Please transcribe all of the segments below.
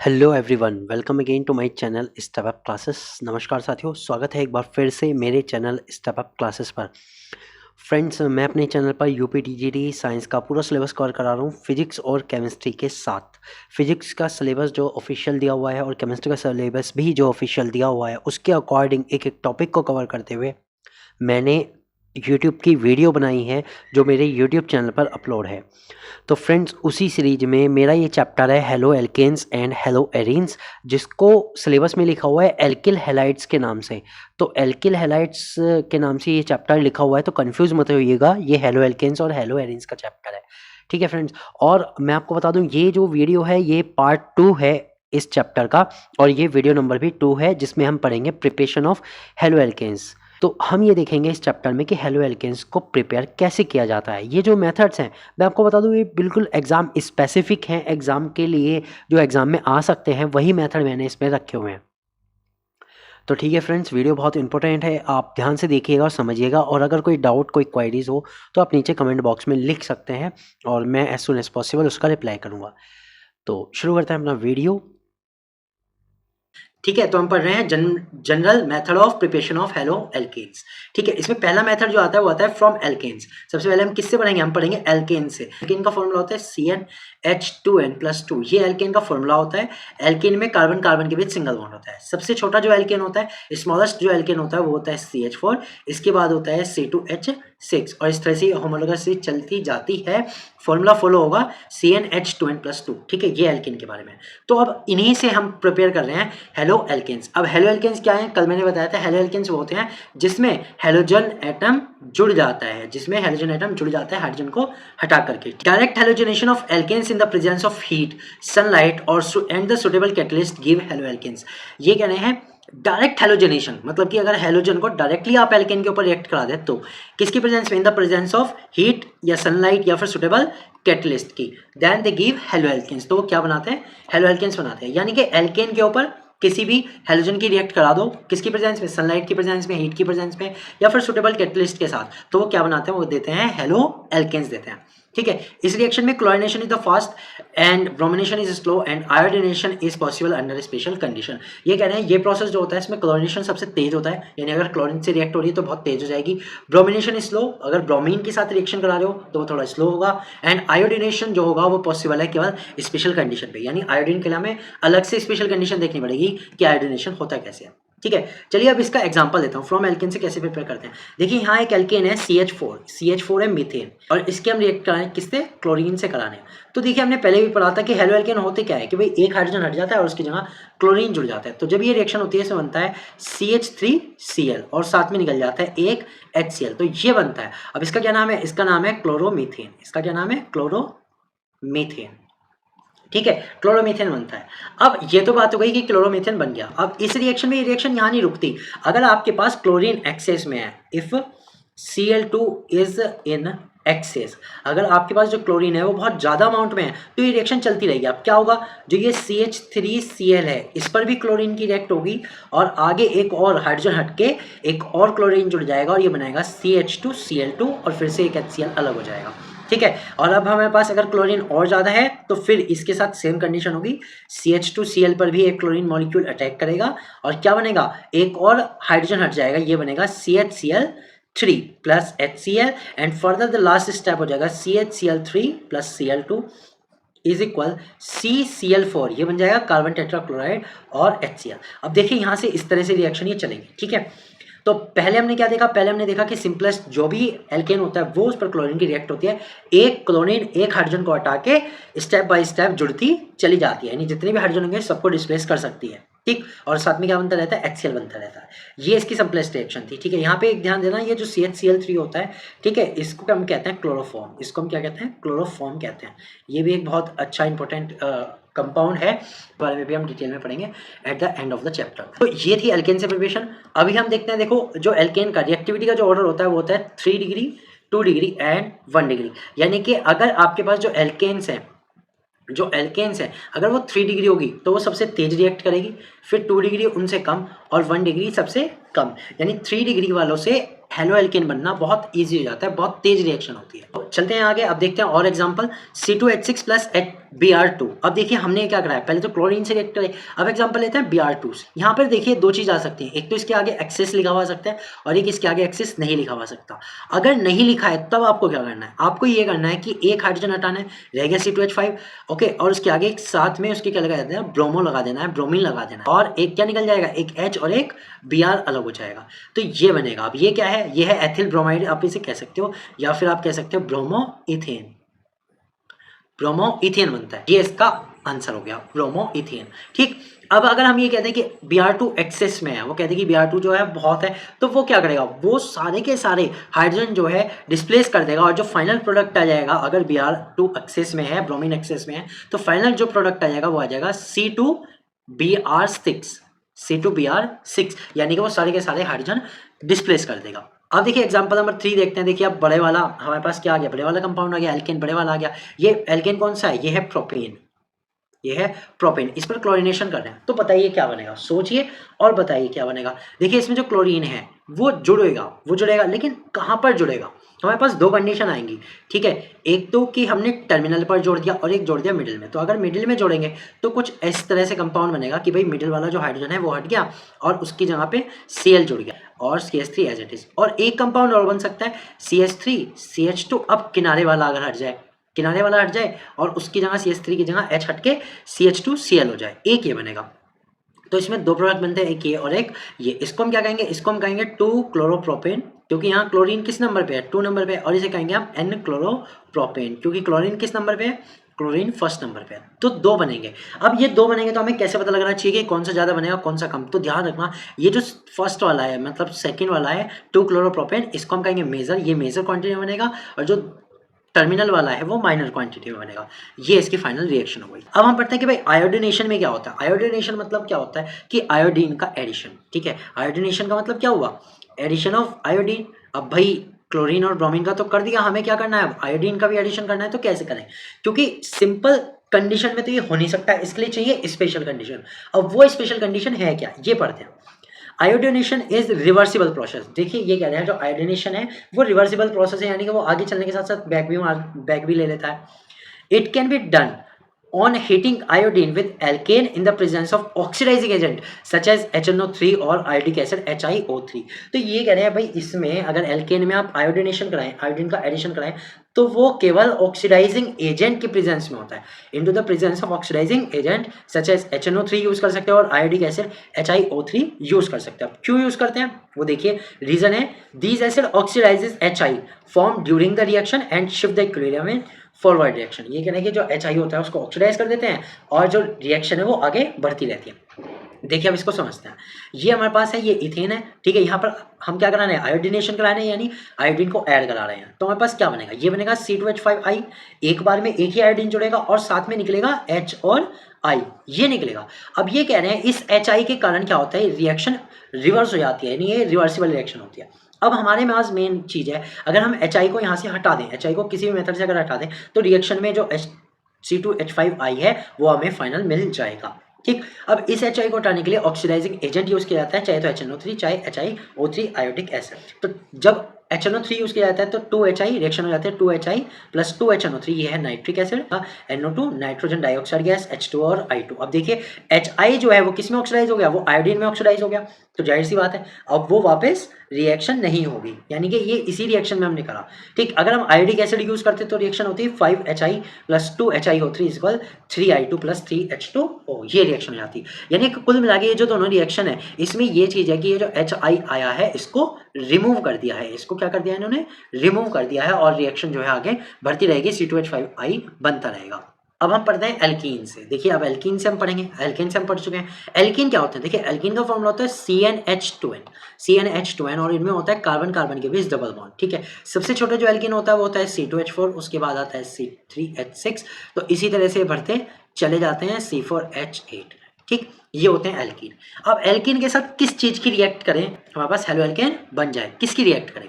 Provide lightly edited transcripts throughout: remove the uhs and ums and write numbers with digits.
Hello everyone, welcome again to my channel step up classes. नमस्कार साथियों, स्वागत है एक बार फिर से मेरे चैनल स्टेप अप क्लासेस पर। फ्रेंड्स, मैं अपने चैनल पर यूपी टीजीटी साइंस का पूरा सिलेबस कवर करा रहा हूँ फिजिक्स और केमिस्ट्री के साथ। फिजिक्स का सिलेबस जो ऑफिशियल दिया हुआ है और केमिस्ट्री का सिलेबस भी जो ऑफिशियल दिया हुआ है उसके अकॉर्डिंग एक एक टॉपिक को कवर करते हुए मैंने यूट्यूब की वीडियो बनाई है जो मेरे यूट्यूब चैनल पर अपलोड है। तो फ्रेंड्स, उसी सीरीज में मेरा ये चैप्टर है haloalkanes and haloarenes, जिसको सिलेबस में लिखा हुआ है एल्किल हैलाइड्स के नाम से। तो एल्किल हैलाइड्स के नाम से ये चैप्टर लिखा हुआ है, तो कंफ्यूज मत होइएगा, ये हेलो एल्केन्स और हेलो एरीन्स का चैप्टर है। ठीक है फ्रेंड्स, और मैं आपको बता दूं ये जो वीडियो है ये पार्ट 2 है इस चैप्टर का, और ये वीडियो नंबर भी 2 है जिसमें हम पढ़ेंगे प्रिपरेशन ऑफ हेलो एल्केन्स। तो हम ये देखेंगे इस चैप्टर में कि हेलो एल्केन्स को प्रिपेयर कैसे किया जाता है। ये जो मेथड्स हैं मैं आपको बता दूं ये बिल्कुल एग्ज़ाम स्पेसिफिक हैं, एग्ज़ाम के लिए जो एग्ज़ाम में आ सकते हैं वही मेथड मैंने इसमें रखे हुए हैं। तो ठीक है फ्रेंड्स, वीडियो बहुत इंपॉर्टेंट है, आप ध्यान से देखिएगा और समझिएगा, और अगर कोई डाउट कोई क्वायरीज हो तो आप नीचे कमेंट बॉक्स में लिख सकते हैं और मैं एज सुन एज पॉसिबल उसका रिप्लाई करूँगा। तो शुरू करते हैं अपना वीडियो। ठीक है, तो हम पढ़ रहे हैं general method of preparation of haloalkanes. ठीक है, इसमें पहला मेथड जो आता है वो आता है फ्रॉम एल्केन्स। सबसे पहले हम किससे पढ़ेंगे? हम पढ़ेंगे एल्केन से। एल्केन का फॉर्मूला होता है CnH2n+2। ये एल्केन का फॉर्मूला होता है। एल्केन में कार्बन कार्बन के बीच सिंगल बॉन्ड होता है। सबसे छोटा जो एल्केन होता है, स्मॉलेस्ट जो एल्केन होता है वो होता है CH4। इसके बाद होता है C2H6, और इस तरह से होमोलॉगस से चलती जाती है। फॉर्मूला फॉलो होगा CnH2n+2। ठीक है, ये एल्केन के बारे में। तो अब इन्हीं से हम प्रिपेयर कर रहे हैं हेलो एल्केन्स। अब हेलो एल्केन्स क्या है? कल मैंने बताया था हेलो एल्केन्स वो होते हैं जिसमें हेलोजन एटम जुड़ जाता है, जिसमें हेलोजन एटम जुड़ जाता है हाइड्रोजन को हटा करके। Direct halogenation of alkanes in the presence of heat, sunlight और and the suitable catalyst give haloalkanes. ये कहने हैं डायरेक्ट हेलोजनेशन, मतलब कि अगर हेलोजन को डायरेक्टली आप एल्केन के ऊपर रिएक्ट करा दे तो किसकी प्रेजेंस में? In the presence of heat या सनलाइट या फिर सुटेबल कैटलिस्ट की, then they give haloalkanes. तो वो क्या बनाते हैं? हेलो एल्केन्स बनाते हैं। यानी कि एल्केन के ऊपर किसी भी हेलोजन की रिएक्ट करा दो, किसकी प्रेजेंस में? सनलाइट की प्रेजेंस में, हीट की प्रेजेंस में, या फिर सुटेबल कैटलिस्ट के साथ, तो वो क्या बनाते हैं? वो देते हैं हेलो एल्केन्स देते हैं। ठीक है, इस रिएक्शन में chlorination is the fast and bromination is slow and iodination is possible under special condition. ये कह रहे हैं ये प्रोसेस जो होता है इसमें क्लोरीनेशन सबसे तेज होता है, यानी अगर क्लोरीन से रिएक्ट हो रही है तो बहुत तेज हो जाएगी। ब्रोमिनेशन इज स्लो, अगर ब्रोमीन के साथ रिएक्शन करा रहे हो तो वो थोड़ा स्लो होगा। एंड आयोडीनेशन जो होगा वो पॉसिबल है केवल स्पेशल कंडीशन पे, यानी आयोडीन के लिए हमें अलग से स्पेशल कंडीशन देखनी पड़ेगी कि आयोडीनेशन होता कैसे है। ठीक है, चलिए अब इसका एग्जांपल लेता हूँ फ्रॉम एल्केन से कैसे प्रिपेयर करते हैं। देखिए यहाँ एक एल्केन है CH4 है मीथेन, और इसके हम रिएक्ट कराएं किससे? क्लोरीन से कराने। तो देखिए हमने पहले भी पढ़ा था कि हेलो एल्केन होते क्या है कि भाई एक हाइड्रोजन हट जाता है और उसकी जगह क्लोरीन जुड़ जाता है। तो जब ये रिएक्शन होती है इसमें बनता है CH3Cl और साथ में निकल जाता है एक HCl, तो ये बनता है। अब इसका क्या नाम है? इसका नाम है क्लोरोमीथेन। इसका क्या नाम है? क्लोरोमीथेन। ठीक है, क्लोरोमीथेन बनता है। अब ये तो बात हो गई कि क्लोरोमीथेन बन गया। अब इस रिएक्शन में ये रिएक्शन यहाँ नहीं रुकती। अगर आपके पास क्लोरीन एक्सेस में है, if Cl2 is in excess, अगर आपके पास जो क्लोरीन है वो बहुत ज्यादा अमाउंट में है तो ये रिएक्शन चलती रहेगी। अब क्या होगा? जो ये CH3Cl है इस पर भी क्लोरीन की रिएक्ट होगी, और आगे एक और हाइड्रोजन हटके एक और क्लोरीन जुड़ जाएगा और ये बनाएगा CH2Cl2, और फिर से एक HCl अलग हो जाएगा। ठीक है, और अब हमारे पास अगर क्लोरीन और ज़्यादा है तो फिर इसके साथ सेम कंडीशन होगी, CH2Cl पर भी एक क्लोरीन मॉलिक्यूल अटैक करेगा और क्या बनेगा? एक और हाइड्रोजन हट जाएगा, ये बनेगा CHCl3 plus HCl, and further the last step हो जाएगा CHCl3 plus Cl2 is equal CCl4, ये बन जाएगा कार्बन टेट्राक्लोराइड और HCl। अब देखिए यहाँ से इस तरह से रिएक्शन ये चलेंगे। ठीक है, तो पहले हमने क्या देखा? पहले हमने देखा कि सिंपलेस्ट जो भी एल्केन होता है वो उस पर क्लोरीन की रिएक्ट होती है, एक क्लोरीन एक हाइड्रोजन को हटा के स्टेप बाय स्टेप जुड़ती चली जाती है, यानी जितने भी हाइड्रोजन होंगे सबको डिस्प्लेस कर सकती है। ठीक, और साथ में क्या बनता रहता है? HCl बनता रहता है। ये इसकी सिंपलेस्ट रिएक्शन थी। ठीक है, यहाँ पे एक ध्यान देना, ये जो CHCl3 होता है, ठीक है, इसको हम कहते हैं क्लोरोफॉर्म। इसको हम क्या कहते हैं? क्लोरोफॉर्म कहते हैं। ये भी एक बहुत अच्छा इंपॉर्टेंट कंपाउंड है, बारे में भी हम डिटेल में पढ़ेंगे at the end of the chapter. तो ये थी एल्केन से प्रिपरेशन। अभी हम देखते हैं, देखो जो एल्केन का रिएक्टिविटी का जो ऑर्डर होता है वो होता है 3 डिग्री, 2 डिग्री एंड 1 डिग्री। यानी कि अगर आपके पास जो एल्केन्स है अगर वो 3 डिग्री होगी तो वो सबसे तेज रिएक्ट करेगी, फिर 2 डिग्री उनसे कम, और 1 डिग्री सबसे कम। यानी 3 डिग्री वालों से हेलो एल्केन बनना बहुत ईजी हो जाता है, बहुत तेज रिएक्शन होती है। तो चलते हैं आगे, अब देखते हैं और एग्जाम्पल। C2H6 plus Br2। अब देखिए हमने क्या करा है, पहले तो क्लोरीन से रिएक्ट करे, अब एग्जांपल लेते हैं Br2 से। यहाँ पर देखिए दो चीज़ आ सकती है, एक तो इसके आगे एक्सेस लिखा हुआ सकता है और एक इसके आगे एक्सेस नहीं लिखा हुआ सकता। अगर नहीं लिखा है तब आपको क्या करना है, आपको ये करना है कि एक हाइड्रोजन हटाना है, रह गया C2H5, ओके, और उसके आगे एक साथ में उसके क्या लगा देना है, ब्रोमो लगा देना है, ब्रोमीन लगा देना है, और एक क्या निकल जाएगा, एक H और एक Br अलग हो जाएगा, तो ये बनेगा। अब ये क्या है, ये है एथिल ब्रोमाइड आप इसे कह सकते हो, या फिर आप कह सकते हो ब्रोमो इथेन, ब्रोमो इथेन बनता है, ये इसका आंसर हो गया, ब्रोमो इथेन। ठीक, अब अगर हम ये कहते हैं कि Br2 एक्सेस में है, वो कहते हैं कि Br2 जो है बहुत है, तो वो क्या करेगा, वो सारे के सारे हाइड्रोजन जो है डिस्प्लेस कर देगा, और जो फाइनल प्रोडक्ट आ जाएगा, अगर Br2 एक्सेस में है, ब्रोमीन एक्सेस में है, तो फाइनल जो प्रोडक्ट आ जाएगा वो आ जाएगा C2Br6, C2Br6, यानी कि वो सारे के सारे हाइड्रोजन डिस्प्लेस कर देगा। अब देखिए एग्जांपल नंबर 3 देखते हैं। देखिए अब बड़े वाला हमारे पास क्या आ गया, बड़े वाला कंपाउंड आ गया, एल्केन बड़े वाला आ गया। ये एल्केन कौन सा है, ये है प्रोपेन, ये है प्रोपेन। इस पर क्लोरीनेशन कर रहे हैं, तो बताइए क्या बनेगा, सोचिए और बताइए क्या बनेगा। देखिए इसमें जो क्लोरीन है वो जुड़ेगा, लेकिन कहाँ पर जुड़ेगा, हमारे पास दो कंडीशन आएंगी, ठीक है। एक तो कि हमने टर्मिनल पर जोड़ दिया और एक जोड़ दिया मिडिल में। तो अगर मिडिल में जोड़ेंगे तो कुछ इस तरह से कंपाउंड बनेगा कि भाई मिडिल वाला जो हाइड्रोजन है वो हट गया और उसकी जगह पे Cl जुड़ गया और CH3 एज इट इज। और एक कंपाउंड और बन सकता है CH3 CH2। अब किनारे वाला अगर हट जाए और उसकी जगह CH3 की जगह H हट के CH2Cl हो जाए, एक ये बनेगा। तो इसमें दो प्रोडक्ट बनते हैं, एक ये और एक ये। इसको हम क्या कहेंगे, इसको हम कहेंगे 2-क्लोरोप्रोपेन, क्योंकि यहाँ क्लोरीन किस नंबर पे है, 2 नंबर पे है, और इसे कहेंगे हम N-क्लोरोप्रोपेन, क्योंकि क्लोरीन किस नंबर पे है, क्लोरीन फर्स्ट नंबर पे है। तो दो बनेंगे। अब ये दो बनेंगे तो हमें कैसे पता लगना चाहिए कि कौन सा ज़्यादा बनेगा कौन सा कम। तो ध्यान रखना, ये जो फर्स्ट वाला है मतलब सेकेंड वाला है 2-क्लोरोप्रोपेन, इसको हम कहेंगे मेजर, ये मेजर क्वांटिटी में बनेगा, और जो टर्मिनल वाला है वो माइनर क्वांटिटी में बनेगा। ये इसकी फाइनल रिएक्शन हो गई। अब हम पढ़ते हैं कि भाई आयोडीनेशन में क्या होता है। आयोडीनेशन मतलब क्या होता है कि आयोडीन का एडिशन, ठीक है। आयोडीनेशन का मतलब क्या हुआ, एडिशन ऑफ आयोडीन। अब भाई क्लोरीन और ब्रोमीन का तो कर दिया, हमें क्या करना है, अब आयोडीन का भी एडिशन करना है। तो कैसे करें, क्योंकि सिंपल कंडीशन में तो ये हो नहीं सकता, इसके लिए चाहिए स्पेशल कंडीशन। अब वो स्पेशल कंडीशन है क्या, ये पढ़ते हैं। Iodination is reversible process. देखिए ये कह रहे हैं जो आयोडीनेशन है वो रिवर्सिबल प्रोसेस है, यानी कि वो आगे चलने के साथ साथ बैक भी ले लेता है। It can be done on heating iodine with alkane in the presence of oxidizing agent such as HNO3 और iodic acid HiO3। तो ये कह रहे हैं भाई इसमें अगर एल्केन में आप आयोडीनेशन कराएं, आयोडीन का एडिशन कराएं, तो वो केवल ऑक्सीडाइजिंग एजेंट के प्रेजेंस में होता है। Into the presence of oxidising agent such as HNO3 use कर सकते हैं और आयोडिक एसिड HiO3 यूज कर सकते हैं। क्यों यूज करते हैं वो देखिए, रीजन है these acid oxidises HI form during the reaction and shift the equilibrium in forward reaction. ये कहना है कि जो HI होता है उसको ऑक्सीडाइज कर देते हैं और जो रिएक्शन है वो आगे बढ़ती रहती है। देखिए अब इसको समझते हैं। ये हमारे पास है, ये इथेन है, ठीक है। यहाँ पर हम क्या करा रहे हैं, आयोडीनेशन करा रहे हैं, यानी आयोडीन को ऐड करा रहे हैं। तो हमारे पास क्या बनेगा, ये बनेगा C2H5I। एक बार में एक ही आयोडीन जुड़ेगा और साथ में निकलेगा H और I, ये निकलेगा। अब ये कह रहे हैं इस HI के कारण क्या होता है, रिएक्शन रिवर्स हो जाती है, यानी ये रिवर्सिबल रिएक्शन होती है। अब हमारे पास मेन चीज़ है, अगर हम HI को यहाँ से हटा दें, HI को किसी भी मेथड से अगर हटा दें, तो रिएक्शन में जो C2H5I है वो हमें फाइनल मिल जाएगा, ठीक। अब इस HI को हटाने के लिए ऑक्सीडाइजिंग एजेंट यूज किया जाता है, चाहे तो HNO3 चाहे HiO3 आयोडिक एसिड। तो जब HNO3 यूज किया जाता है तो 2HI रिएक्शन हो जाते हैं, 2HI प्लस 2HNO3, ये है nitric acid, NO2 nitrogen dioxide gas, H2 और I2। अब देखिए HI जो है वो किस में ऑक्सीडाइज हो गया, वो आयोडीन में ऑक्सीडाइज हो गया, तो जाहिर सी बात है अब वो वापस रिएक्शन नहीं होगी, यानी कि ये इसी रिएक्शन में हमने करा, ठीक। अगर हम आयोडिक एसिड यूज करते तो रिएक्शन होती है 5HI plus 2HiO3 equal 3I2 plus 3H2O, ये रिएक्शन हो जाती है। यानी कि कुल मिला के ये जो दोनों रिएक्शन है इसमें ये चीज़ है कि ये जो HI आया है इसको रिमूव कर दिया है, इसको क्या कर दिया है इन्होंने, रिमूव कर दिया है, और रिएक्शन जो है आगे बढ़ती रहेगी, C2H5I बनता रहेगा। अब हम पढ़ते हैं एल्कीन से। देखिए अब एल्कीन से हम पढ़ेंगे, एल्कीन से हम पढ़ चुके हैं। एल्कीन क्या होता है, देखिए एल्कीन का फॉर्मूला होता है CnH2n, और इनमें होता है कार्बन कार्बन के बीच डबल बॉन्ड, ठीक है। सबसे छोटा जो एल्कीन होता है वो होता है C2H4, उसके बाद आता है C3H6, तो इसी तरह से बढ़ते चले जाते हैं C4H8, ठीक। ये होते हैं एल्कीन। अब एल्कीन के साथ किस चीज़ की रिएक्ट करें हमारे पास हेलो एल्केन बन जाए, किसकी रिएक्ट करें,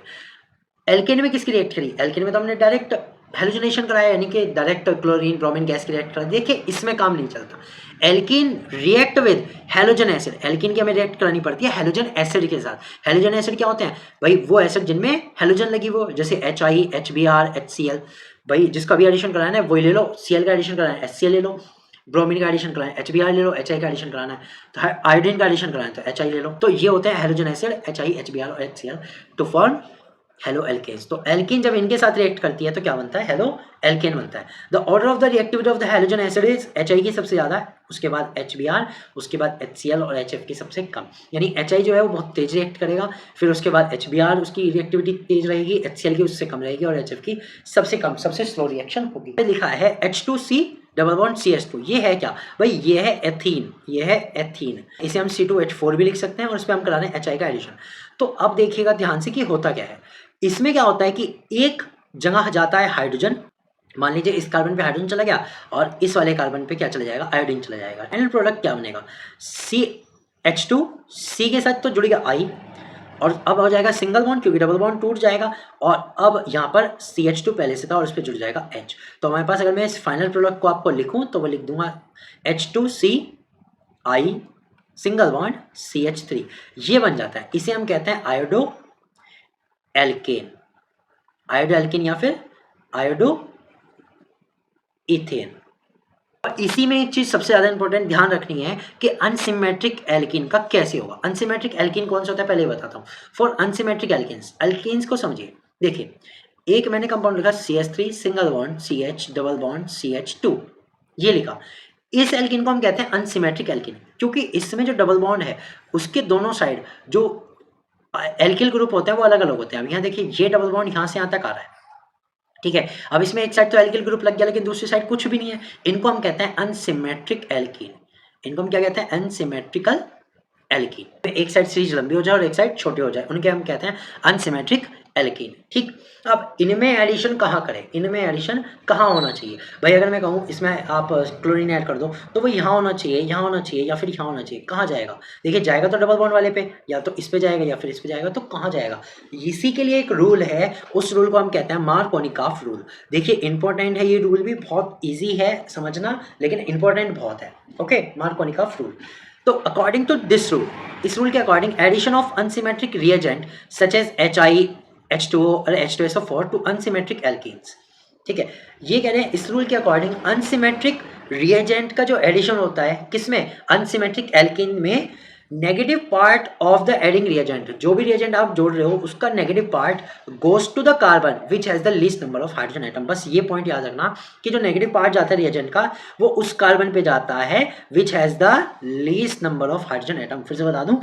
एल्केन में किसकी रिएक्ट करी, एल्केन में तो हमने डायरेक्ट हेलोजनेशन कराया, यानी कि डायरेक्ट क्लोरीन ब्रोमीन गैस की रिएक्ट करा। देखिए इसमें काम नहीं चलता, alkene react with halogen acid, alkene की हमें रिएक्ट करानी पड़ती है हेलोजन एसिड के साथ। हेलोजन एसिड क्या होते हैं भाई, वो एसिड जिनमें हेलोजन लगी वो, जैसे HI HBr HCl। भाई जिसका भी एडिशन कराना है वही ले लो, Cl का एडिशन कराना है HCl ले लो, ब्रोमीन का एडिशन कराना है HBr ले लो, HI का एडिशन कराना है तो आयोडीन का एडिशन कराना है तो HI ले लो। तो ये होते हैं हेलोजन एसिड HI HBr और HCl to form haloalkanes. तो एल्कीन जब इनके साथ रिएक्ट करती है तो क्या बनता है, हेलो एल्केन बनता है। The order of the reactivity of the halogen acid is HI की सबसे ज्यादा है, उसके बाद HBr, उसके बाद HCl और HF की सबसे कम। यानी HI जो है वो बहुत तेज रिएक्ट करेगा, फिर उसके बाद HBr उसकी रिएक्टिविटी तेज रहेगी, HCl की उससे कम रहेगी और HF की सबसे कम, सबसे स्लो रिएक्शन होगी। लिखा है H2C डबल बॉन्ड CH2, ये है क्या भाई, ये है एथीन, ये है एथीन। इसे हम C2H4 भी लिख सकते हैं और इस पर हम करा रहे हैं HI का एडिशन। तो अब देखिएगा ध्यान से कि होता क्या है, इसमें क्या होता है कि एक जगह जाता है हाइड्रोजन, मान लीजिए इस कार्बन पे हाइड्रोजन चला गया और इस वाले कार्बन पे क्या चला जाएगा, आयोडीन चला जाएगा। फाइनल प्रोडक्ट क्या बनेगा, CH2, C के साथ तो जुड़ेगा I और अब हो जाएगा सिंगल बॉन्ड क्योंकि डबल बॉन्ड टूट जाएगा, और अब यहाँ पर CH2 पहले से था और इस पर जुड़ जाएगा H। तो हमारे पास अगर मैं इस फाइनल प्रोडक्ट को आपको लिखूं तो वो लिख दूंगा H2CI सिंगल बॉन्ड CH3, ये बन जाता है। इसे हम कहते हैं आयोडो एल्केन, आयोडो एल्केन या फिर आयोडो इथेन। इसी में एक चीज सबसे ज्यादा इंपॉर्टेंट ध्यान रखनी है कि अनसिमेट्रिक एल्कीन का कैसे होगा। अनसिमेट्रिक एल्कीन कौन सा होता है पहले बताता हूँ। फॉर अनसिमेट्रिक एल्कीन्स, एल्कीन्स को समझिए, देखिए एक मैंने कंपाउंड लिखा CH3 single bond CH double bond CH2, ये लिखा। इस एल्कीन को हम कहते हैं अनसिमेट्रिक एल्कीन क्योंकि इसमें जो डबल बॉन्ड है उसके दोनों साइड जो एल्किल ग्रुप होते हैं वो अलग अलग होते हैं। अब यहाँ देखिए ये डबल बॉन्ड यहाँ से यहाँ तक आ रहा है, ठीक है। अब इसमें एक साइड तो एल्किल ग्रुप लग गया लेकिन दूसरी साइड कुछ भी नहीं है, इनको हम कहते हैं अनसिमेट्रिक एल्कीन। इनको हम क्या कहते हैं, अनसिमेट्रिकल एल्कीन। एक साइड सीरीज लंबी हो जाए और एक साइड छोटी हो जाए, उनके हम कहते हैं अनसिमेट्रिक एल्कीन, ठीक। अब इनमें एडिशन कहाँ करें, इनमें एडिशन कहाँ होना चाहिए भाई, अगर मैं कहूँ इसमें आप क्लोरीन ऐड कर दो तो वो यहाँ होना चाहिए, यहाँ होना चाहिए या फिर यहाँ होना चाहिए, कहाँ जाएगा, देखिए जाएगा तो डबल बॉन्ड वाले पे, या तो इस पे जाएगा या फिर इस पे जाएगा, तो कहाँ जाएगा। इसी के लिए एक रूल है, उस रूल को हम कहते हैं मार्कोनिकॉफ रूल। देखिए इंपॉर्टेंट है ये रूल भी, बहुत ईजी है समझना लेकिन इंपॉर्टेंट बहुत है, ओके। मार्कोनिकॉफ रूल, तो अकॉर्डिंग टू दिस रूल, इस रूल के according addition of unsymmetric reagent such as HI H2O और H2SO4 टू अनसिमेट्रिक एल्कीन्स, ठीक है। ये कह रहे हैं इस रूल के अकॉर्डिंग अनसिमेट्रिक रिएजेंट का जो एडिशन होता है किसमें, अनसिमेट्रिक एल्कीन में, negative part of the adding reagent, जो भी रिएजेंट आप जोड़ रहे हो उसका negative part goes to the carbon which has the least number of hydrogen atom. बस ये पॉइंट याद रखना कि जो नेगेटिव पार्ट जाता है रिएजेंट का वो उस कार्बन पे जाता है विच has the least number of hydrogen atom. फिर से बता दूं,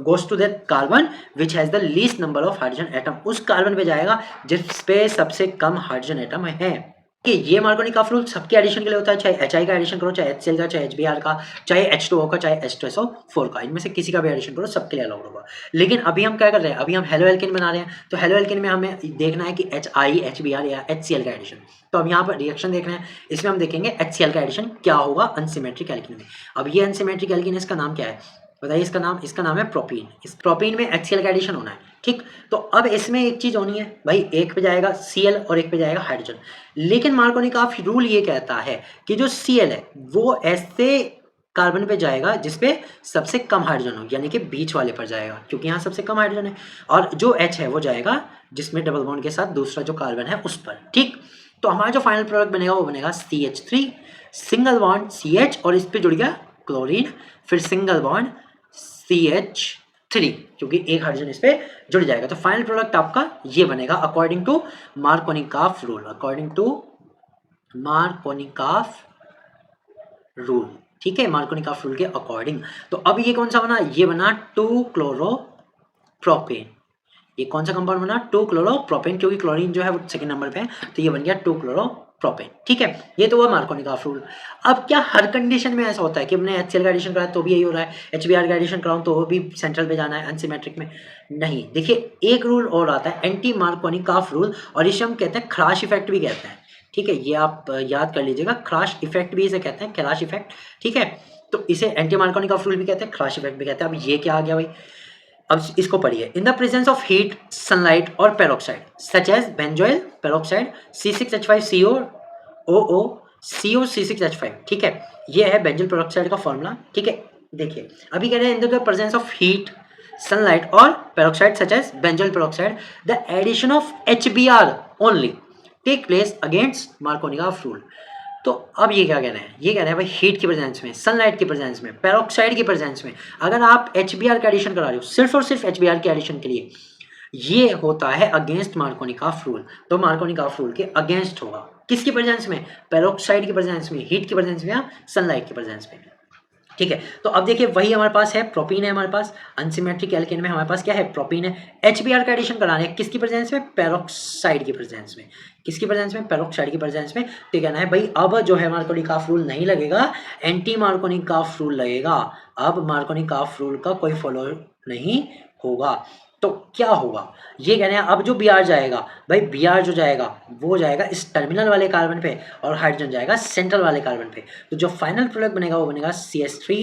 goes to that carbon which has the least number of hydrogen atom, उस कार्बन पे जाएगा जिस पे सबसे कम हाइड्रोजन एटम है कि ये मार्कोनिकॉफ रूल सबके एडिशन के लिए होता है, चाहे HI का एडिशन करो, चाहे HCl का, चाहे HBr का, चाहे H2O का, चाहे H2SO4 का, इनमें से किसी का भी एडिशन करो सबके लिए अलाउड होगा। लेकिन अभी हम क्या कर रहे हैं, अभी हम हेलो एल्केन बना रहे हैं, तो हेलो एल्केन में हमें देखना है कि HI HBr या HCl का एडिशन। तो अब यहाँ पर रिएक्शन देख रहे हैं, इसमें हम देखेंगे HCl का एडिशन क्या होगा अनसिमेट्रिक एल्केन में। अब ये अनसिमेट्रिक एल्केन, इसका नाम क्या है बताइए, इसका नाम है प्रोपीन। इस प्रोपीन में HCl का एडिशन होना है, ठीक। तो अब इसमें एक चीज होनी है भाई, एक पे जाएगा Cl और एक पे जाएगा हाइड्रोजन, लेकिन मार्कोनिकॉफ रूल ये कहता है कि जो Cl है वो ऐसे कार्बन पे जाएगा जिसपे सबसे कम हाइड्रोजन हो, यानी कि बीच वाले पर जाएगा क्योंकि यहाँ सबसे कम हाइड्रोजन है, और जो H है वो जाएगा जिसमें डबल बॉन्ड के साथ दूसरा जो कार्बन है उस पर, ठीक। तो हमारा जो फाइनल प्रोडक्ट बनेगा वो बनेगा CH3 सिंगल बॉन्ड CH और इस पे जुड़ गया क्लोरीन, फिर सिंगल बॉन्ड CH3 क्योंकि एक हाइड्रोजन इस पे जुड़ जाएगा। तो फाइनल प्रोडक्ट आपका ये बनेगा according to Markovnikov rule, according to Markovnikov rule, ठीक है, मार्कोनिकॉफ रूल के अकॉर्डिंग। तो अब ये कौन सा बना, ये बना 2-क्लोरोप्रोपेन। ये कौन सा कंपाउंड बना, 2-क्लोरोप्रोपेन, क्योंकि क्लोरीन जो है वो सेकंड नंबर पे है तो ये बन गया 2-क्लोरोप्रोपेन, ठीक है। ये तो हुआ मार्कोनिकॉफ रूल। अब क्या हर कंडीशन में ऐसा होता है कि हमने HCl का एडिशन कराया तो भी यही हो रहा है, HBr का एडिशन कराऊं तो वो भी सेंट्रल पे जाना है अनसिमेट्रिक में? नहीं, देखिए एक रूल और आता है एंटी मार्कोनिकॉफ रूल, और इसे हम कहते हैं खराश इफेक्ट भी कहते हैं, ठीक है। ये आप याद कर लीजिएगा, खराश इफेक्ट भी इसे कहते हैं, खराश इफेक्ट, ठीक है। तो इसे एंटी मार्कोनिकॉफ रूल भी कहते हैं, खराश इफेक्ट भी कहते हैं। अब ये क्या आ गया भाई, अब इसको पढ़िए। In the presence of heat, sunlight और peroxide such as benzoyl peroxide C6H5COOO CO C6H5, ठीक है। ये है बेंजोइल पेरोक्साइड का फॉर्मूला, ठीक है। देखिए अभी कह रहे हैं in the presence of heat, sunlight और peroxide such as benzoyl peroxide the addition of HBr only take place against Markovnikov rule. तो अब ये क्या कह रहे हैं, ये कह रहे हैं भाई हीट की प्रेजेंस में, सनलाइट की प्रेजेंस में, पेरोक्साइड की प्रेजेंस में अगर आप HBr का एडिशन करा रहे हो सिर्फ और सिर्फ HBr के एडिशन के लिए, ये होता है अगेंस्ट मार्कोनिकॉफ रूल। तो मार्कोनिकॉफ रूल के अगेंस्ट होगा, किसकी प्रेजेंस में, पेरोक्साइड की प्रेजेंस में, हीट की प्रेजेंस में या सनलाइट की प्रेजेंस में। ठीक है, तो अब देखिए वही हमारे पास है, प्रोपीन है हमारे पास, अनसिमेट्रिक एल्केन में हमारे पास क्या है, प्रोपीन है। HBr का एडिशन कराना है किसकी प्रेजेंस में, पेरोक्साइड की प्रेजेंस में, किसकी प्रेजेंस में, पेरोक्साइड की प्रेजेंस में। तो कहना है भाई अब जो है मार्कोनिकॉफ रूल नहीं लगेगा, एंटी मार्कोनिकॉफ रूल लगेगा। अब मार्कोनिकॉफ रूल का कोई फॉलो नहीं होगा। तो क्या होगा, ये कह रहे हैं अब जो Br जाएगा भाई, Br जो जाएगा वो जाएगा इस टर्मिनल वाले कार्बन पे और हाइड्रोजन जाएगा सेंट्रल वाले कार्बन पे। तो जो फाइनल प्रोडक्ट बनेगा वो बनेगा CH3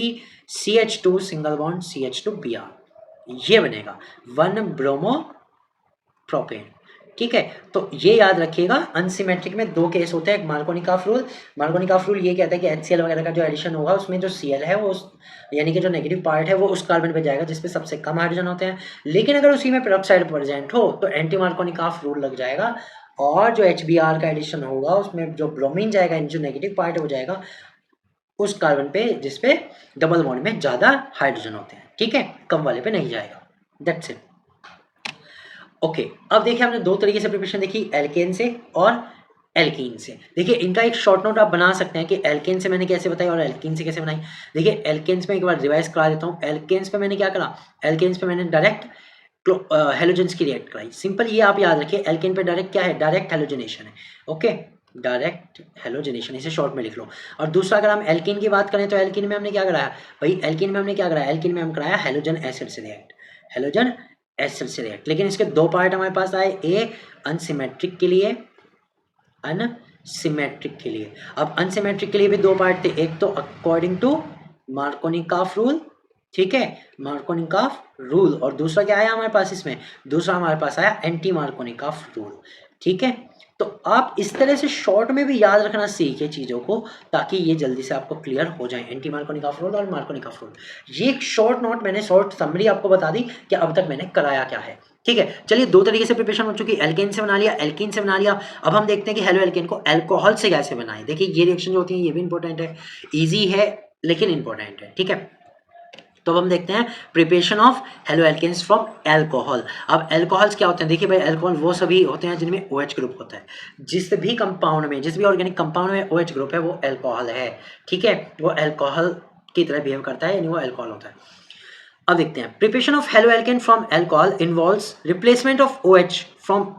CH2 single bond CH2 Br, ये बनेगा 1 ब्रोमो प्रोपेन। ठीक है, तो ये याद रखिएगा अनसिमेट्रिक में दो केस होते हैं, मार्कोनिकॉफ रूल। मार्कोनिकॉफ रूल ये कहता है कि HCl वगैरह का जो एडिशन होगा उसमें जो Cl है वो यानी कि जो नेगेटिव पार्ट है वो उस कार्बन पे जाएगा जिसपे सबसे कम हाइड्रोजन होते हैं। लेकिन अगर उसी में पेरोक्साइड प्रेजेंट हो तो एंटी मार्कोनिकॉफ रूल लग जाएगा और जो HBr का एडिशन होगा उसमें जो ब्रोमीन जाएगा, जो नेगेटिव पार्ट है वो जाएगा उस कार्बन पे जिसपे डबल बॉन्ड में ज्यादा हाइड्रोजन होते हैं। ठीक है, कम वाले पे नहीं जाएगा। That's it. ओके, अब देखिए हमने दो तरीके से प्रिपरेशन देखी, एल्केन से और एल्कीन से। देखिए इनका एक शॉर्ट नोट आप बना सकते हैं कि एल्केन से मैंने कैसे बताई और एल्कीन से कैसे बनाई। देखिए एल्केन्स में एक बार रिवाइज करा देता हूँ। एल्केन्स पे मैंने क्या करा, एल्केन्स पे मैंने डायरेक्ट हेलोजेंस की रिएक्ट कराई। सिंपल ये आप याद रखिए, एल्केन पे डायरेक्ट क्या है, डायरेक्ट हेलोजनेशन है। ओके, डायरेक्ट हेलोजनेशन, इसे शॉर्ट में लिख लो। और दूसरा अगर हम एल्कीन की बात करें तो एल्कीन में हमने क्या कराया भाई, एल्कीन में हमने क्या कराया, एल्कीन में हम कराया हेलोजन एसिड से रिएक्ट, हेलोजन एसिड से रिएक्ट। लेकिन इसके दो पार्ट हमारे पास आए, ए अनसिमेट्रिक के लिए, अनसिमेट्रिक के लिए। अब अनसिमेट्रिक के लिए भी दो पार्ट थे, एक तो अकॉर्डिंग टू मार्कोनिकॉफ रूल, ठीक है, मार्कोनिकॉफ रूल, और दूसरा क्या आया हमारे पास इसमें, दूसरा हमारे पास आया एंटी मार्कोनिकॉफ रूल। ठीक है, तो आप इस तरह से शॉर्ट में भी याद रखना सीखिए चीज़ों को ताकि ये जल्दी से आपको क्लियर हो जाए, एंटी मार्कोनिकॉफ रूल और मार्कोनिकॉफ रूल। ये एक शॉर्ट नोट मैंने, शॉर्ट समरी आपको बता दी कि अब तक मैंने कराया क्या है। ठीक है, चलिए दो तरीके से प्रिपरेशन हो चुकी, एल्केन से बना लिया, एल्कीन से बना लिया। अब हम देखते हैं कि हेलो एल्केन को अल्कोहल से कैसे बनाएं। देखिए ये रिएक्शन जो होती है ये भी इंपॉर्टेंट है, ईजी है लेकिन इंपॉर्टेंट है। ठीक है, तो अब हम देखते हैं preparation of haloalkanes from alcohol. अब अल्कोहल्स क्या होते हैं, देखिए भाई अल्कोहल वो सभी होते हैं जिनमें OH ग्रुप होता है। जिस भी कंपाउंड में, जिस भी ऑर्गेनिक कंपाउंड में OH ग्रुप है वो अल्कोहल है। ठीक है, वो अल्कोहल की तरह बिहेव करता है, यानी वो अल्कोहल होता है। अब देखते हैं preparation of haloalkane from alcohol involves replacement of OH from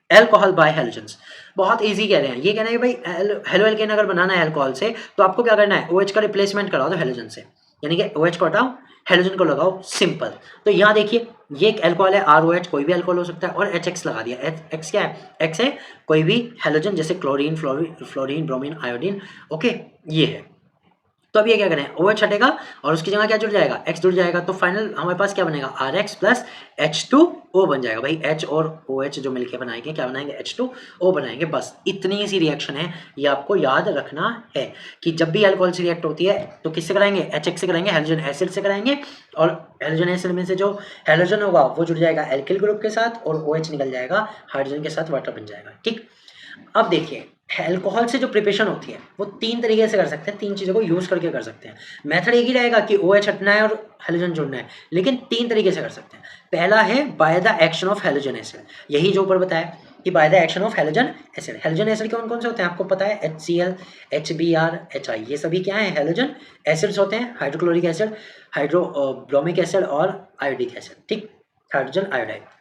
alcohol by halogens. बहुत इजी कह रहे हैं, ये कहना है कि भाई हेलो एल्केन अगर बनाना है अल्कोहल से तो आपको क्या करना है, OH का रिप्लेसमेंट कराओ तो हैलोजन से, यानी कि OH को हटाओ हेलोजन को लगाओ, सिंपल। तो यहाँ देखिए ये एक अल्कोहल है ROH, कोई भी अल्कोहल हो सकता है, और HX लगा दिया। X क्या है, X है कोई भी हेलोजन जैसे chlorine, fluorine, bromine, iodine. Okay, ये है। तो अब ये क्या करें, OH हटेगा और उसकी जगह क्या जुड़ जाएगा, X जुड़ जाएगा। तो फाइनल हमारे पास क्या बनेगा, RX प्लस H2O बन जाएगा। भाई H और OH जो मिलके बनाएंगे क्या बनाएंगे, H2O बनाएंगे। बस इतनी सी रिएक्शन है, ये आपको याद रखना है कि जब भी अल्कोहल से रिएक्ट होती है तो किससे कराएंगे, HX से कराएंगे, हेलोजन एसिड से कराएंगे। और हेलोजन एसिड में से जो हेलोजन होगा वो जुड़ जाएगा एल्किल ग्रुप के साथ और OH निकल जाएगा, हाइड्रोजन के साथ वाटर बन जाएगा। ठीक, अब देखिए अल्कोहल से जो प्रिपरेशन होती है वो तीन तरीके से कर सकते हैं, तीन चीज़ों को यूज़ करके कर सकते हैं। मेथड एक ही रहेगा कि OH हटना है और हेलोजन जुड़ना है, लेकिन तीन तरीके से कर सकते हैं। पहला है bye the action of halogen acid, यही जो ऊपर बताया कि bye the action of halogen acid. Halogen acid कौन कौन से होते हैं आपको पता है, HCl, HBr, HI, ये सभी क्या है, हेलोजन एसिड्स होते हैं। हाइड्रोक्लोरिक एसिड, हाइड्रोब्रोमिक एसिड और आयोडिक एसिड। ठीक, hydrogen iodide.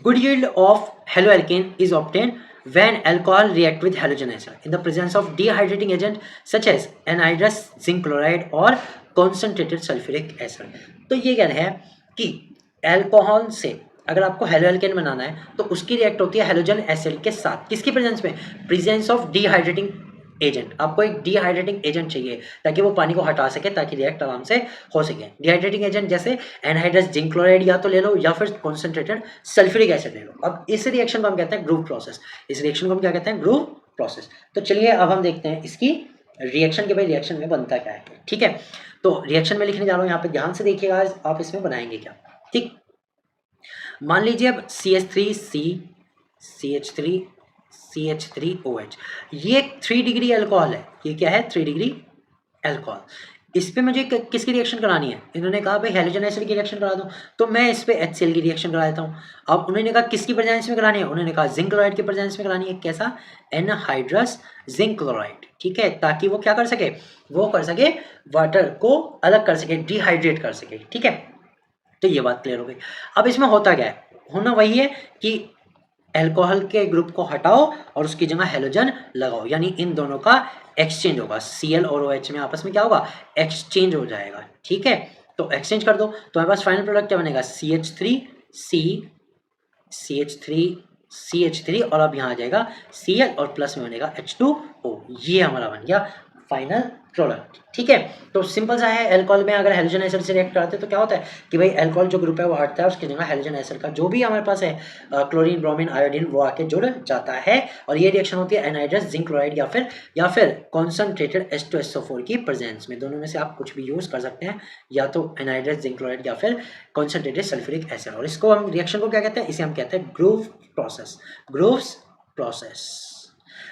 Good yield of haloalkane is obtained when alcohol react with halogen acid in the presence of dehydrating agent such as anhydrous zinc chloride or concentrated sulfuric acid। तो ये कह रहे हैं कि alcohol से अगर आपको हेलोएल्केन बनाना है तो उसकी रिएक्ट होती है हेलोजन एसिड के साथ, किसकी प्रेजेंस में, प्रेजेंस ऑफ डिहाइड्रेटिंग एजेंट। आपको एक डिहाइड्रेटिंग एजेंट चाहिए ताकि वो पानी को हटा सके, ताकि रिएक्ट आराम से हो सके। डिहाइड्रेटिंग एजेंट जैसे एनहाइड्रस जिंक क्लोराइड या तो ले लो या फिर कॉन्सेंट्रेटेड सल्फ्यूरिक एसिड ले लो। अब इस रिएक्शन को हम कहते हैं ग्रुव प्रोसेस, इस रिएक्शन को हम क्या कहते हैं, ग्रुव प्रोसेस। तो चलिए अब हम देखते हैं इसकी रिएक्शन के, भाई रिएक्शन में बनता क्या है। ठीक है, तो रिएक्शन में लिखने जा रहा हूँ, यहाँ पे ध्यान से देखिएगा आप इसमें बनाएंगे क्या। ठीक, मान लीजिए अब CH3C CH3 CH3OH। ये 3 डिग्री अल्कोहल है, ये क्या है 3 डिग्री अल्कोहल। इस पे मुझे किसकी रिएक्शन करानी है, इन्होंने कहा भाई हैलोजन एसिड की रिएक्शन करा दो, तो मैं इस पे HCl की रिएक्शन करा देता हूँ। अब उन्होंने कहा किसकी प्रेजेंस में करानी है, उन्होंने कहा जिंक क्लोराइड की प्रेजेंस में करानी है। कैसा, एनहाइड्रस जिंक क्लोराइड, ठीक है, ताकि वो क्या कर सके, वो कर सके वाटर को अलग कर सके, डिहाइड्रेट कर सके, ठीक है। तो ये बात क्लियर हो गई। अब इसमें होता क्या है, होना वही है कि अल्कोहल के ग्रुप को हटाओ और उसकी जगह हैलोजन लगाओ, यानी इन दोनों का एक्सचेंज होगा। Cl और OH में आपस में क्या होगा, एक्सचेंज हो जाएगा, ठीक है। तो एक्सचेंज कर दो तो हमारे पास फाइनल प्रोडक्ट क्या बनेगा, CH3 और अब यहाँ आ जाएगा Cl और प्लस में बनेगा H2O। ये हमारा बन गया फाइनल प्रोडक्ट, ठीक है। तो सिंपल सा है, अल्कोहल में अगर हैलोजन एसिड से रिएक्ट कराते हैं तो क्या होता है कि भाई अल्कोहल जो ग्रुप है वो हटता है, उसकी जगह हैलोजन एसिड का जो भी हमारे पास है क्लोरीन, ब्रोमीन, आयोडीन, वो आके जुड़ जाता है और ये रिएक्शन होती है एनहाइड्रस जिंक क्लोराइड या फिर कॉन्सनट्रेटेड H2SO4 की प्रेजेंस में। दोनों में से आप कुछ भी यूज कर सकते हैं, या तो एनहाइड्रस जिंक क्लोराइड या फिर कॉन्सनट्रेटेड सल्फ्यूरिक एसिड। और इसको हम रिएक्शन को क्या कहते हैं, इसे हम कहते हैं ग्रूव प्रोसेस, ग्रूव्स प्रोसेस।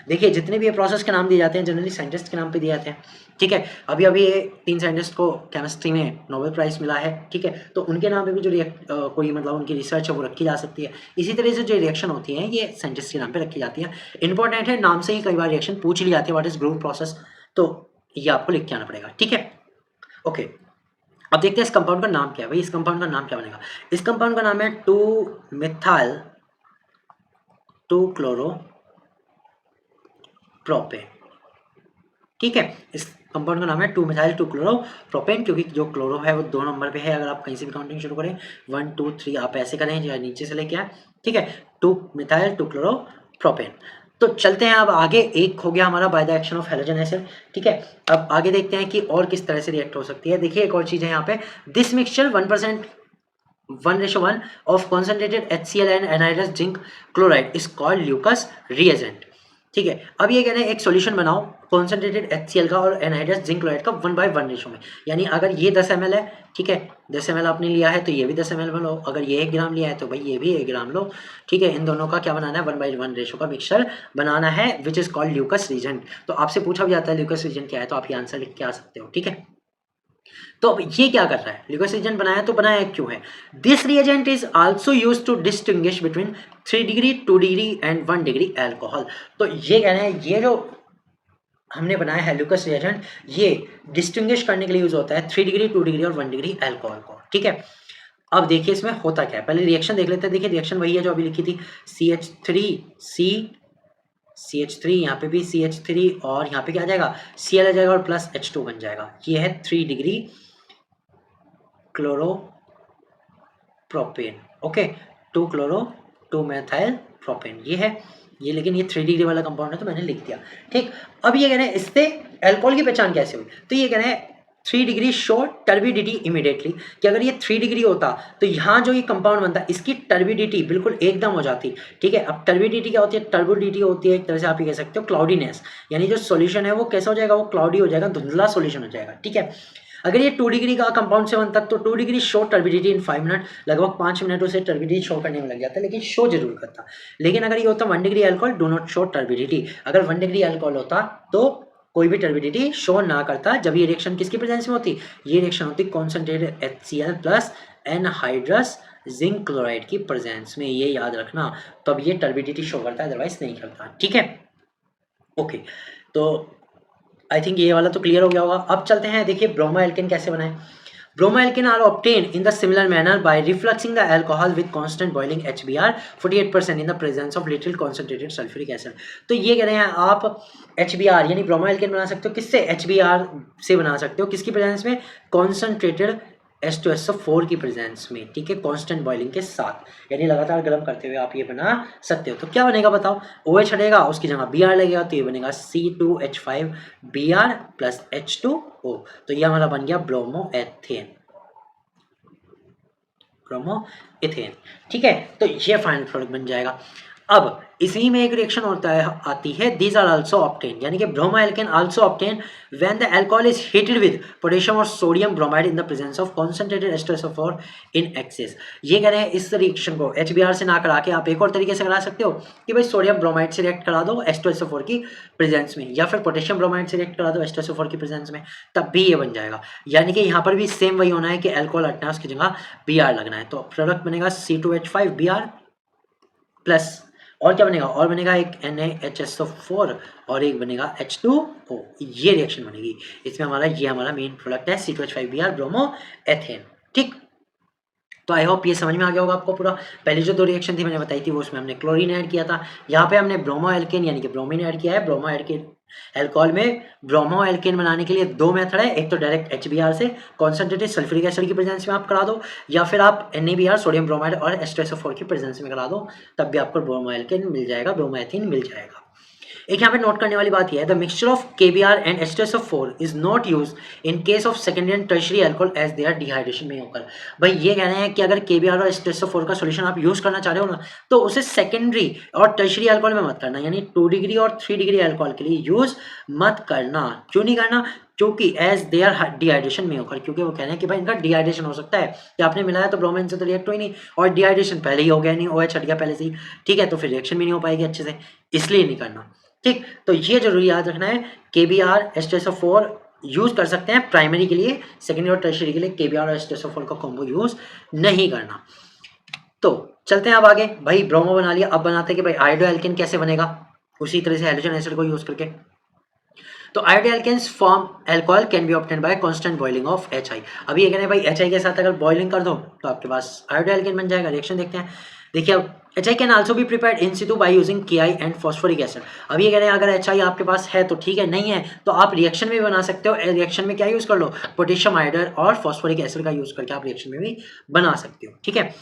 देखिए जितने भी ये प्रोसेस के नाम दिए जाते हैं जनरली साइंटिस्ट के नाम पे दिए जाते हैं, ठीक है। अभी अभी ये 3 साइंटिस्ट को केमिस्ट्री में नोबेल प्राइज मिला है, ठीक है। तो उनके नाम पे भी जो कोई मतलब उनकी रिसर्च है वो रखी जा सकती है। इसी तरह से जो रिएक्शन होती है ये साइंटिस्ट के नाम पे रखी जाती है। इंपॉर्टेंट है, नाम से ही कई बार रिएक्शन पूछ ली जाती है, व्हाट इज ग्रूव प्रोसेस, तो ये आपको लिख के आना पड़ेगा, ठीक है। ओके, अब देखते हैं इस कंपाउंड का नाम क्या है। भाई इस कंपाउंड का नाम क्या बनेगा, इस कंपाउंड का नाम है 2-मिथाइल 2-क्लोरो प्रोपेन, ठीक है। इस कंपाउंड का नाम है 2-मिथाइल 2-क्लोरो प्रोपेन, क्योंकि जो क्लोरो है वो 2 नंबर पे है। अगर आप कहीं से भी काउंटिंग शुरू करें 1 2 3 आप ऐसे करें या नीचे से लेके आए, ठीक है। 2-मिथाइल 2-क्लोरो प्रोपेन। तो चलते हैं अब आगे, एक हो गया हमारा bye the action of halogen acid, ठीक है। अब आगे देखते हैं कि और किस तरह से रिएक्ट हो सकती है। देखिए एक और चीज है यहाँ पे, this mixture 1% 1:1 of concentrated HCl and anhydrous zinc chloride is called Lucas reagent, ठीक है। अब ये कह रहे हैं एक सॉल्यूशन बनाओ कॉन्सेंट्रेटेड HCl का और एनहाइड्रस जिंक क्लोराइड का 1:1 रेशो में, यानी अगर ये 10 ml है, ठीक है, 10 ml आपने लिया है तो ये भी 10 ml लो, अगर ये 1 ग्राम लिया है तो भाई ये भी 1 ग्राम लो, ठीक है। इन दोनों का क्या बनाना है, 1:1 रेशो का मिक्सचर बनाना है, which is called Lucas reagent. तो आपसे पूछा भी जाता है ल्यूकस रीजेंट क्या है, तो आप ये आंसर लिख के आ सकते हो, ठीक है। तो अब ये क्या कर रहा है, ल्यूकस रिएजेंट बनाया तो बनाया क्यों है, this reagent is also used to distinguish between 3 degree 2 degree and 1 degree alcohol. तो ये कह रहे हैं ये जो हमने बनाया है ल्यूकस रिएजेंट, ये डिस्टिंग्विश करने के लिए यूज होता है 3 डिग्री 2 डिग्री और 1 डिग्री अल्कोहल को, ठीक है। अब देखिए इसमें होता क्या है, पहले रिएक्शन देख लेते हैं। देखिए रिएक्शन वही है जो अभी लिखी थी, CH3 यहाँ पे भी CH3 और यहाँ पे क्या आ जाएगा Cl आ जाएगा और प्लस H2 बन जाएगा। ये है 3 डिग्री क्लोरो प्रोपेन, ओके, 2-क्लोरो 2-मेथाइल प्रोपेन, ये है ये, लेकिन ये 3 डिग्री वाला कंपाउंड है तो मैंने लिख दिया, ठीक। अब ये कह रहे हैं इससे अल्कोहल की पहचान कैसे हुई, तो ये कह रहे हैं 3 डिग्री शो टर्बिडिटी इमीडिएटली, कि अगर ये 3 डिग्री होता तो यहाँ जो ये कंपाउंड बनता इसकी टर्बिडिटी बिल्कुल एकदम हो जाती, ठीक है। अब टर्बिडिटी क्या होती है, टर्बिडिटी होती है एक तरह से आप ये कह सकते हो क्लाउडीनेस, यानी जो सॉल्यूशन है वो कैसा हो जाएगा, वो क्लाउडी हो जाएगा, धुंधला सॉल्यूशन हो जाएगा, ठीक है। अगर ये 2 डिग्री का कंपाउंड से बनता तो 2 डिग्री शो टर्बिडिटी इन 5 मिनट, लगभग 5 मिनटों से टर्बिडिटी शो करने में लग जाता है, लेकिन शो जरूर करता। लेकिन अगर ये होता 1 degree alcohol do not show turbidity, अगर 1 डिग्री अल्कोहल होता तो कोई भी टर्बिडिटी शो ना करता। जब ये रिएक्शन किसकी प्रेजेंस में होती, ये रिएक्शन होती concentrated HCl plus anhydrous zinc chloride की प्रेजेंस में, ये याद रखना, तब ये टर्बिडिटी शो करता है, अदरवाइज नहीं करता, ठीक है। ओके, तो आई थिंक ये वाला तो क्लियर हो गया होगा। अब चलते हैं, देखिए ब्रोमो एल्केन कैसे बनाए। Bromo alkane are obtain in the similar manner by refluxing the alcohol with constant boiling HBr 48% in the presence of little concentrated sulphuric acid. तो ये कह रहे हैं आप HBr यानी ब्रोमो एल्केन बना सकते हो, किससे, HBr से बना सकते हो, किसकी प्रेजेंस में, कॉन्सेंट्रेटेड H2SO4 की प्रेजेंस में, ठीक है, कांस्टेंट बॉइलिंग के साथ, यानी लगातार गर्म करते हुए आप ये बना सकते हो। तो क्या बनेगा बताओ, OH हटेगा उसकी जगह Br लगेगा, तो ये बनेगा C2H5Br प्लस H2O। तो ये हमारा बन गया ब्रोमो एथेन, ठीक है। तो ये फाइनल प्रोडक्ट बन जाएगा। अब इसी में एक रिएक्शन होता है आती है, दीज आर आल्सो ऑब्टेन, यानी कि bromo alkane also obtain when the alcohol is heated with potassium और sodium bromide in the presence of concentrated H2SO4 in excess. ये कह रहे हैं इस रिएक्शन को HBr से ना करा के आप एक और तरीके से करा सकते हो कि भाई सोडियम ब्रोमाइड से रिएक्ट करा दो H2SO4 की प्रेजेंस में, या फिर पोटेशियम ब्रोमाइड से रिएक्ट करा दो H2SO4 की प्रेजेंस में, तब भी ये बन जाएगा। यानी कि यहाँ पर भी सेम वही होना है कि अल्कोहल हटना है, उसकी जगह Br लगना है, तो प्रोडक्ट बनेगा C2H5Br प्लस और क्या बनेगा, और बनेगा एक NaHSO4 और एक बनेगा H2O। ये रिएक्शन बनेगी, इसमें हमारा ये हमारा मेन प्रोडक्ट है C2H5Br ब्रोमो एथेन। ठीक, तो आई होप ये समझ में आ गया होगा आपको पूरा। पहले जो दो रिएक्शन थी मैंने बताई थी वो उसमें हमने क्लोरीन ऐड किया था, यहाँ पे हमने ब्रोमो एल्केन यानी कि ब्रोमीन ऐड किया है। ब्रोमो एल्केन अल्कोहल में ब्रोमो एल्केन बनाने के लिए दो मेथड है, एक तो डायरेक्ट HBr से कॉन्सेंट्रेटेड सल्फ्यूरिक एसिड की प्रेजेंस में आप करा दो, या फिर आप NaBr सोडियम ब्रोमाइड और H2SO4 की प्रेजेंस में करा दो, तब भी आपको ब्रोमो एल्केन मिल जाएगा, ब्रोमो एथीन मिल जाएगा। एक यहाँ पे नोट करने वाली बात यह है, the mixture of KBr and H2SO4 is not use in case of secondary and tertiary alcohol as they are dehydration में होकर। भाई ये कह रहे हैं कि अगर KBr और H2SO4 का सॉल्यूशन आप यूज करना चाह रहे हो ना, तो उसे सेकेंडरी और टर्शरी अल्कोहल में मत करना, यानी 2 डिग्री और 3 डिग्री अल्कोहल के लिए यूज मत करना। क्यों नहीं करना, क्योंकि एज दे आर डिहाइड्रेशन में होकर, क्योंकि वो कह रहे हैं कि भाई इनका डिहाइड्रेशन हो सकता है कि आपने मिलाया तो ब्रोमीन से तो रिएक्ट ही नहीं, और डिहाइड्रेशन पहले ही हो गया, नहीं OH हट गया पहले से ही, ठीक है, तो फिर रिएक्शन भी नहीं हो पाएगी अच्छे से, इसलिए नहीं करना। ठीक, तो ये जरूरी याद रखना है, KBr H2SO4 यूज कर सकते हैं प्राइमरी के लिए, सेकेंडरी और टर्शियरी के लिए KBr और H2SO4 का कॉम्बो यूज नहीं करना। तो चलते हैं अब आगे। भाई ब्रोमो बना लिया, अब बनाते हैं कि भाई आयोडो एल्केन कैसे बनेगा, उसी तरह से हैलोजन एसिड को यूज करके। तो iodoalkanes form alcohol can be obtained by constant boiling of HI। अभी ये कह रहे हैं भाई HI के साथ अगर बॉइलिंग कर दो तो आपके पास आयोडो एल्केन बन जाएगा। रिएक्शन देखते हैं। देखिए अब HI can also be prepared in situ by using KI and phosphoric acid. अब ये कह रहे हैं अगर HI आपके पास है तो ठीक है, नहीं है तो आप रिएक्शन में भी बना सकते हो। रिएक्शन में क्या यूज कर लो, पोटेशियम आयोडाइड और फॉस्फोरिक एसिड का यूज करके आप रिएक्शन में भी बना सकते हो। ठीक है,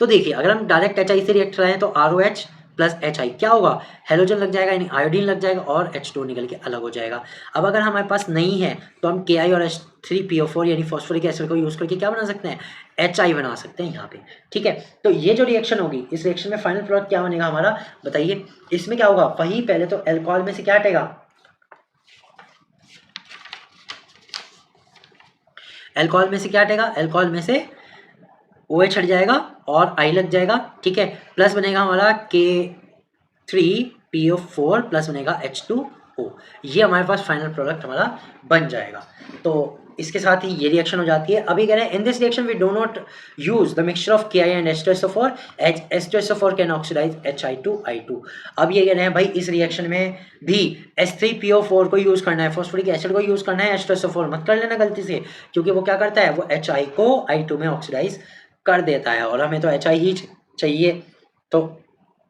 तो देखिए अगर हम डायरेक्ट HI से रिएक्ट कराएं तो ROH प्लस HI क्या होगा, हेलोजन लग जाएगा यानी आयोडीन लग जाएगा और H2 निकल के अलग हो जाएगा। अब अगर हमारे पास नहीं है तो हम KI और H3PO4 यानी फॉस्फोरिक एसिड को यूज करके क्या बना सकते हैं, HI बना सकते हैं यहाँ पे। ठीक है, तो ये जो रिएक्शन होगी, इस रिएक्शन में फाइनल प्रोडक्ट क्या बनेगा हमारा, बताइए। इसमें क्या होगा, वही पहले तो अल्कोहल में से क्या हटेगा, अल्कोहल में से क्या हटेगा, अल्कोहल में से OH हट जाएगा और I लग जाएगा। ठीक है, प्लस बनेगा हमारा K3PO4 प्लस बनेगा H2O। ये हमारे पास फाइनल प्रोडक्ट हमारा बन जाएगा। तो इसके साथ ही ये रिएक्शन हो जाती है। अभी कह रहे हैं in this reaction we do not use the mixture of KI and H2SO4 as H2SO4 can oxidise HI2I2। अब ये कह रहे हैं भाई इस रिएक्शन में भी H3PO4 को यूज करना है, फॉस्फोरिक एसिड को यूज करना है, H2SO4 मत कर लेना गलती से, क्योंकि वो क्या करता है, वो HI को I2 में ऑक्सीडाइज कर देता है और हमें तो HI ही चाहिए, तो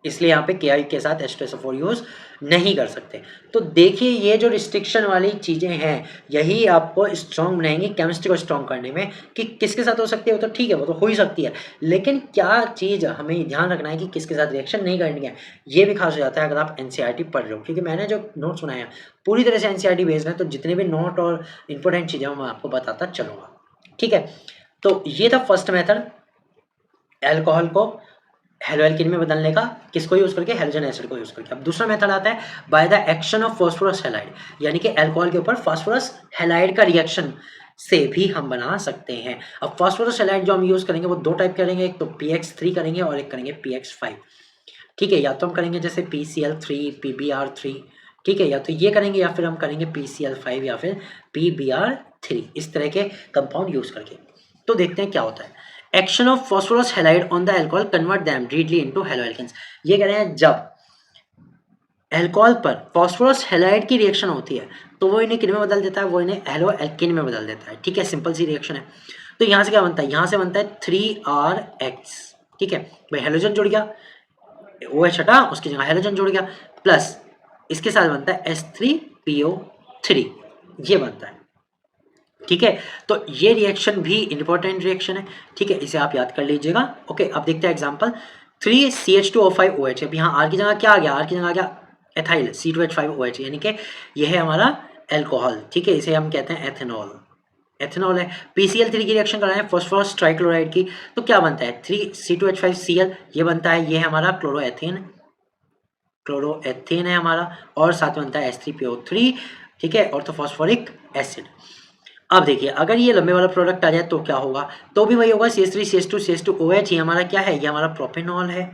इसलिए यहाँ पे KI के साथ H2SO4 यूज नहीं कर सकते। तो देखिए ये जो रिस्ट्रिक्शन वाली चीजें हैं यही आपको स्ट्रॉन्ग बनाएंगी केमिस्ट्री को स्ट्रॉन्ग करने में, कि किसके साथ हो सकती है, वो तो ठीक है, वो तो हो ही सकती है, लेकिन क्या चीज हमें ध्यान रखना है कि किसके साथ रिएक्शन नहीं करनी है, ये भी खास हो जाता है अगर आप NCERT पढ़ रहे हो, क्योंकि मैंने जो नोट्स बनाए हैं पूरी तरह से NCERT बेस्ड है, तो जितने भी नोट और इंपॉर्टेंट चीजें मैं आपको बताता चलूंगा। ठीक है, तो ये था फर्स्ट मेथड अल्कोहल को हेलो एल्कीन में बदलने का, किसको यूज करके, हेलोजन एसिड को यूज करके। अब दूसरा मेथड आता है bye the action of phosphorus halide, यानी कि अल्कोहल के ऊपर फास्फोरस हैलाइड का रिएक्शन से भी हम बना सकते हैं। अब फास्फोरस हैलाइड जो हम यूज करेंगे वो दो टाइप करेंगे, एक तो PX3 करेंगे और एक करेंगे PX5। ठीक है, या तो हम करेंगे जैसे PCl3 PBr3, ठीक है, या तो ये करेंगे या फिर हम करेंगे PCl5 या फिर PBr3, इस तरह के कंपाउंड यूज करके। तो देखते हैं क्या होता है। Action of phosphorus halide on the alcohol convert them readily into haloalkanes. ये कह रहे हैं जब अल्कोहल पर फॉस्फोरस हैलाइड की रिएक्शन होती है तो वो इन्हें किन में बदल देता है, वो इन्हें हैलोएल्केन में बदल देता है। ठीक है, सिंपल सी रिएक्शन है। तो यहाँ से क्या बनता है, यहाँ से बनता है 3RX। ठीक है भाई, हेलोजन जुड़ गया, OH हटा, उसकी जगह हेलोजन जुड़ गया, प्लस इसके साथ बनता है H3PO3, ये बनता है। ठीक है, तो ये रिएक्शन भी इंपॉर्टेंट रिएक्शन है। ठीक है, इसे आप याद कर लीजिएगा। ओके, अब देखते हैं एग्जांपल 3CH2O5OH। अब यहाँ R की जगह क्या आ गया, R की जगह आ गया एथाइल C2H5OH, यानी कि ये है हमारा अल्कोहल। ठीक है, इसे हम कहते हैं एथेनॉल, एथेनॉल है। PCl3 की रिएक्शन कर रहे हैं फॉस्फोरस ट्राइक्लोराइड की, तो क्या बनता है 3C2H5Cl, ये बनता है, ये है हमारा क्लोरोएथेन क्लोरोएथेन है हमारा, और साथ में बनता है H3PO3, ठीक है, ऑर्थोफॉस्फोरिक एसिड। अब देखिए अगर ये लंबे वाला प्रोडक्ट आ जाए तो क्या होगा, तो भी वही होगा CH3 CH2 CH2OH, ये हमारा क्या है, ये हमारा प्रोपेनॉल है,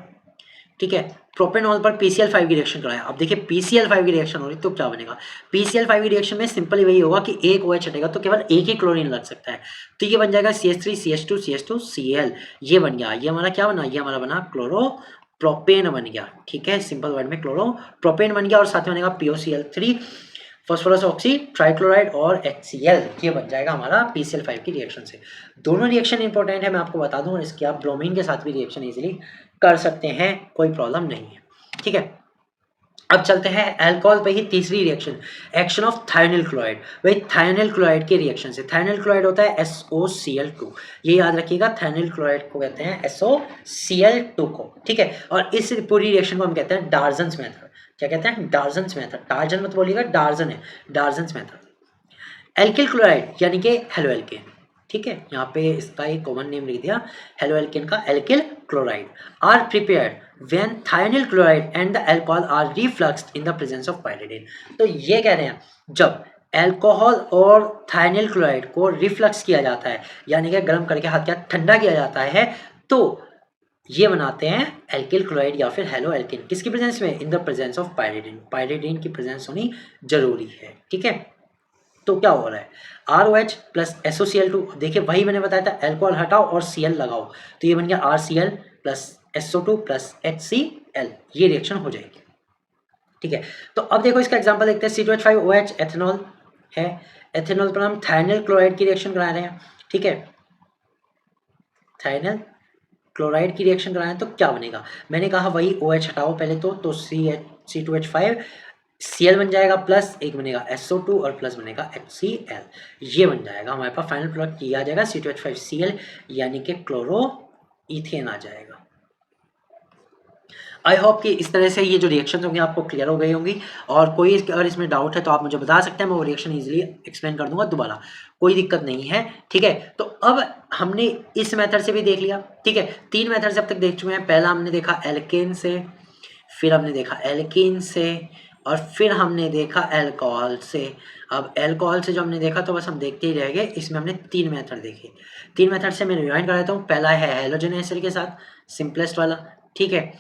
ठीक है। प्रोपेनॉल पर PCl5 की रिएक्शन कराया। अब देखिए PCl5 की रिएक्शन हो रही तो क्या बनेगा, PCl5 की रिएक्शन में सिंपली वही होगा कि एक OH हटेगा तो केवल एक ही क्लोरीन लग सकता है, तो ये बन जाएगा CH3 CH2 CH2 Cl, ये बन गया, ये हमारा क्या बना, ये हमारा बना क्लोरो प्रोपेन बन गया, ठीक है, सिंपल वर्ड में क्लोरो प्रोपेन बन गया, और साथ में बनेगा POCl3 फॉस्फोरस ऑक्सी ट्राइक्लोराइड और HCl, ये बन जाएगा हमारा PCl5 की रिएक्शन से। दोनों रिएक्शन इंपॉर्टेंट है, मैं आपको बता दूं, और इसकी आप ब्रोमीन के साथ भी रिएक्शन इजीली कर सकते हैं, कोई प्रॉब्लम नहीं है, ठीक है। अब चलते हैं अल्कोहल पे ही तीसरी reaction, action of thionyl chloride. भाई थायोनिल क्लोराइड के रिएक्शन से, थायोनिल क्लोराइड होता है SOCl2, ये याद रखिएगा, थायोनिल क्लोराइड को कहते हैं SOCl2 को, ठीक है। और इस पूरी रिएक्शन को हम कहते हैं डार्जन्स मेथड। क्या कहते हैं, डार्जन्स मेथड, टार्जन मत बोलिएगा, डार्जन है, डार्जन्स मेथड। एल्किल क्लोराइड यानी कि हेलो एल्केन, ठीक है, यहाँ पे इसका एक कॉमन नेम लिख दिया, हेलो एल्केन का alkyl chloride, are prepared when thionyl chloride and the alcohol are refluxed in the presence of pyridine. तो ये कह रहे हैं जब अल्कोहल और थायोनिल क्लोराइड को रिफ्लक्स किया जाता है, यानी कि गर्म करके हाथ क्या ठंडा किया जाता है, तो ये बनाते हैं एल्किल क्लोराइड या फिर हेलो एल्केन, किसकी प्रेजेंस में, in the presence of pyridine, pyridine की प्रेजेंस होनी जरूरी है, ठीक है। तो क्या हो रहा है, ROH प्लस SOCl2, देखिए वही मैंने बताया था, अल्कोहल हटाओ और Cl लगाओ, तो ये बन गया RCl plus SO2 plus HCl, ये रिएक्शन हो जाएगी, ठीक है। तो अब देखो इसका एग्जांपल देखते हैं, C2H5OH एथेनॉल है, एथेनॉल पर हम थायोनिल क्लोराइड की रिएक्शन करा रहे हैं, ठीक है, थायोनिल क्लोराइड की रिएक्शन कराएं तो क्या बनेगा, मैंने कहा वही OH हटाओ पहले तो C2H5 Cl बन जाएगा, प्लस एक बनेगा SO2 और प्लस बनेगा HCl, ये बन जाएगा हमारे पास फाइनल प्रोडक्ट, ये आ जाएगा C2H5Cl, यानी कि क्लोरो इथेन आ जाएगा। आई होप कि इस तरह से ये जो रिएक्शन होंगी आपको क्लियर हो गई होंगी, और कोई अगर इसमें डाउट है तो आप मुझे बता सकते हैं, मैं वो रिएक्शन इजीली एक्सप्लेन कर दूंगा दोबारा, कोई दिक्कत नहीं है, ठीक है। तो अब हमने इस मेथड से भी देख लिया, ठीक है, 3 मेथड से अब तक देख चुके हैं। पहला हमने देखा एल्केन से, फिर हमने देखा एल्कीन से, और फिर हमने देखा अल्कोहल से। अब अल्कोहल से जो हमने देखा तो बस हम देखते ही रह गए, इसमें हमने 3 मेथड देखे। 3 मेथड से मैं रिवाइंड कर देता हूँ। पहला है हैलोजन एसिड के साथ, सिंपलेस्ट वाला, ठीक है।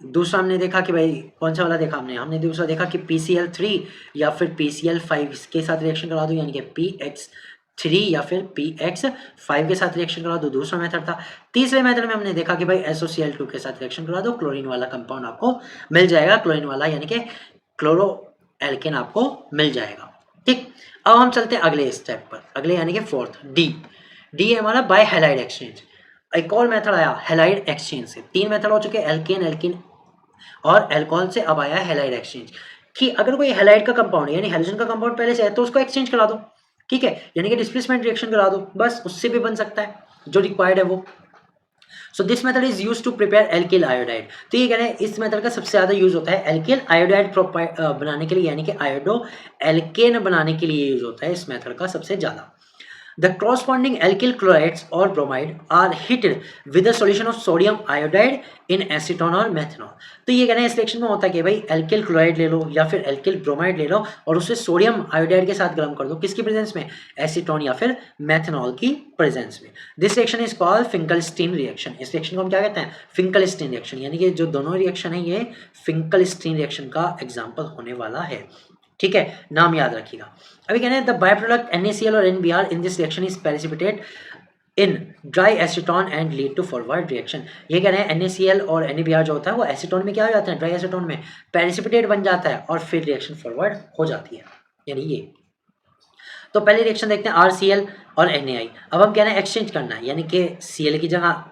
दूसरा हमने देखा कि भाई कौन सा वाला देखा हमने दूसरा देखा कि PCl3 या फिर PCl5 के साथ रिएक्शन करा दो, यानी कि PX3 या फिर PX5 के साथ रिएक्शन करा दो, दूसरा मेथड था। तीसरे मेथड में हमने देखा कि भाई SOCl2 के साथ रिएक्शन करा दो, क्लोरीन वाला कंपाउंड आपको मिल जाएगा, क्लोरीन वाला यानी कि क्लोरो एल्केन आपको मिल जाएगा, ठीक। अब हम चलते हैं अगले स्टेप पर, अगले यानी कि फोर्थ, डी है हमारा बाय हैलाइड एक्सचेंज। एक और मेथड आया हैलाइड एक्सचेंज से, 3 मेथड हो चुके, एल्केन और अल्कोहल से, अब आया हैलाइड एक्सचेंज, कि अगर कोई हैलाइड का कंपाउंड यानी हैलोजन का कंपाउंड पहले से है तो उसको एक्सचेंज करा दो, ठीक है, यानी कि डिस्प्लेसमेंट रिएक्शन करा दो, बस उससे भी बन सकता है जो रिक्वायर्ड है वो। So this method is use to prepare alkyl iodide. तो ये कह रहे हैं इस मेथड का सबसे ज्यादा यूज होता है एल्किल आयोडाइड बनाने के लिए, यानी कि आयोडो एल्केन बनाने के लिए यूज होता है इस मेथड का सबसे ज्यादा। The corresponding alkyl chlorides or bromide are heated with a solution of sodium iodide in acetone or methanol। तो ये कहना है इस रिएक्शन में होता है कि भाई एल्किल क्लोराइड ले लो या फिर एल्किल ब्रोमाइड ले लो और उसे सोडियम आयोडाइड के साथ गर्म कर दो, किसकी प्रेजेंस में, एसीटोन या फिर मेथनॉल की प्रेजेंस में। This reaction is called Finkelstein reaction. इस रिएक्शन को हम क्या कहते हैं, फिंकलस्टीन रिएक्शन, यानी कि जो दोनों रिएक्शन है ये फिंकलस्टीन रिएक्शन का एग्जाम्पल होने वाला है, ठीक है, नाम याद रखिएगा। अभी कहते हैं द बाय प्रोडक्ट NaCl और NBr in this reaction is precipitate in dry acetone and lead to forward reaction. ये कह रहे हैं NaCl और NBr जो होता है वो एसीटोन में क्या हो जाता है, ड्राई एसीटोन में प्रेसिपिटेट बन जाता है और फिर रिएक्शन फॉरवर्ड हो जाती है, यानी ये। तो पहले रिएक्शन देखते हैं RCl और NaI। अब हम कह रहे हैं एक्सचेंज करना है, यानी कि Cl की जगह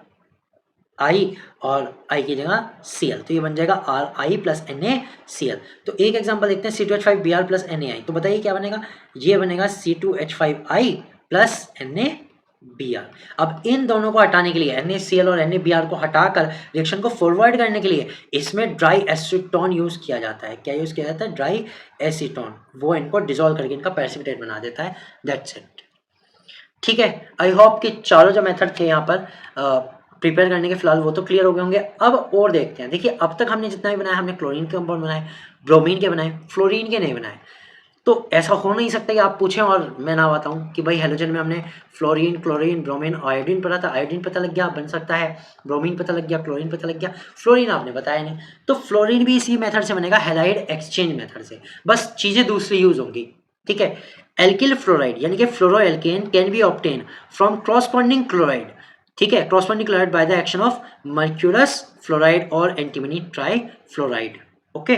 I और I की जगह Cl, तो ये बन जाएगा RI प्लस NaCl। तो एक एग्जांपल देखते हैं C2H5Br प्लस NaI। तो बताइए क्या बनेगा, ये बनेगा C2H5I प्लस NaBr। अब इन दोनों को हटाने के लिए NaCl और NaBr को हटाकर रिएक्शन को फॉरवर्ड करने के लिए इसमें ड्राई एसीटोन यूज किया जाता है। क्या यूज किया जाता है, ड्राई एसीटोन, वो इनको डिसॉल्व करके इनका प्रेसिपिटेट बना देता है, दैट्स इट, ठीक है। आई होप कि चारों जो मेथड थे यहाँ पर प्रिपेयर करने के फिलहाल वो तो क्लियर हो गए होंगे। अब और देखते हैं। देखिए अब तक हमने जितना भी बनाया, हमने क्लोरीन के कंपाउंड बनाए, ब्रोमीन के बनाए, फ्लोरीन के नहीं बनाए। तो ऐसा हो नहीं सकता कि आप पूछें और मैं ना बताऊं कि भाई हेलोजन में हमने फ्लोरीन, क्लोरीन, ब्रोमीन, आयोडीन पढ़ा था, आयोडीन पता लग गया, बन सकता है। ब्रोमीन पता लग गया, क्लोरीन पता लग गया, फ्लोरीन आपने बताया नहीं। तो फ्लोरीन भी इसी मेथड से बनेगा, हैलाइड एक्सचेंज मेथड से, बस चीज़ें दूसरी यूज होंगी। ठीक है। एल्किल फ्लोराइड यानी कि fluoro alkane can be obtain from corresponding chloride. ठीक है, corresponding chloride by the action of mercurous fluoride और एंटीमनी ट्राई फ्लोराइड। ओके,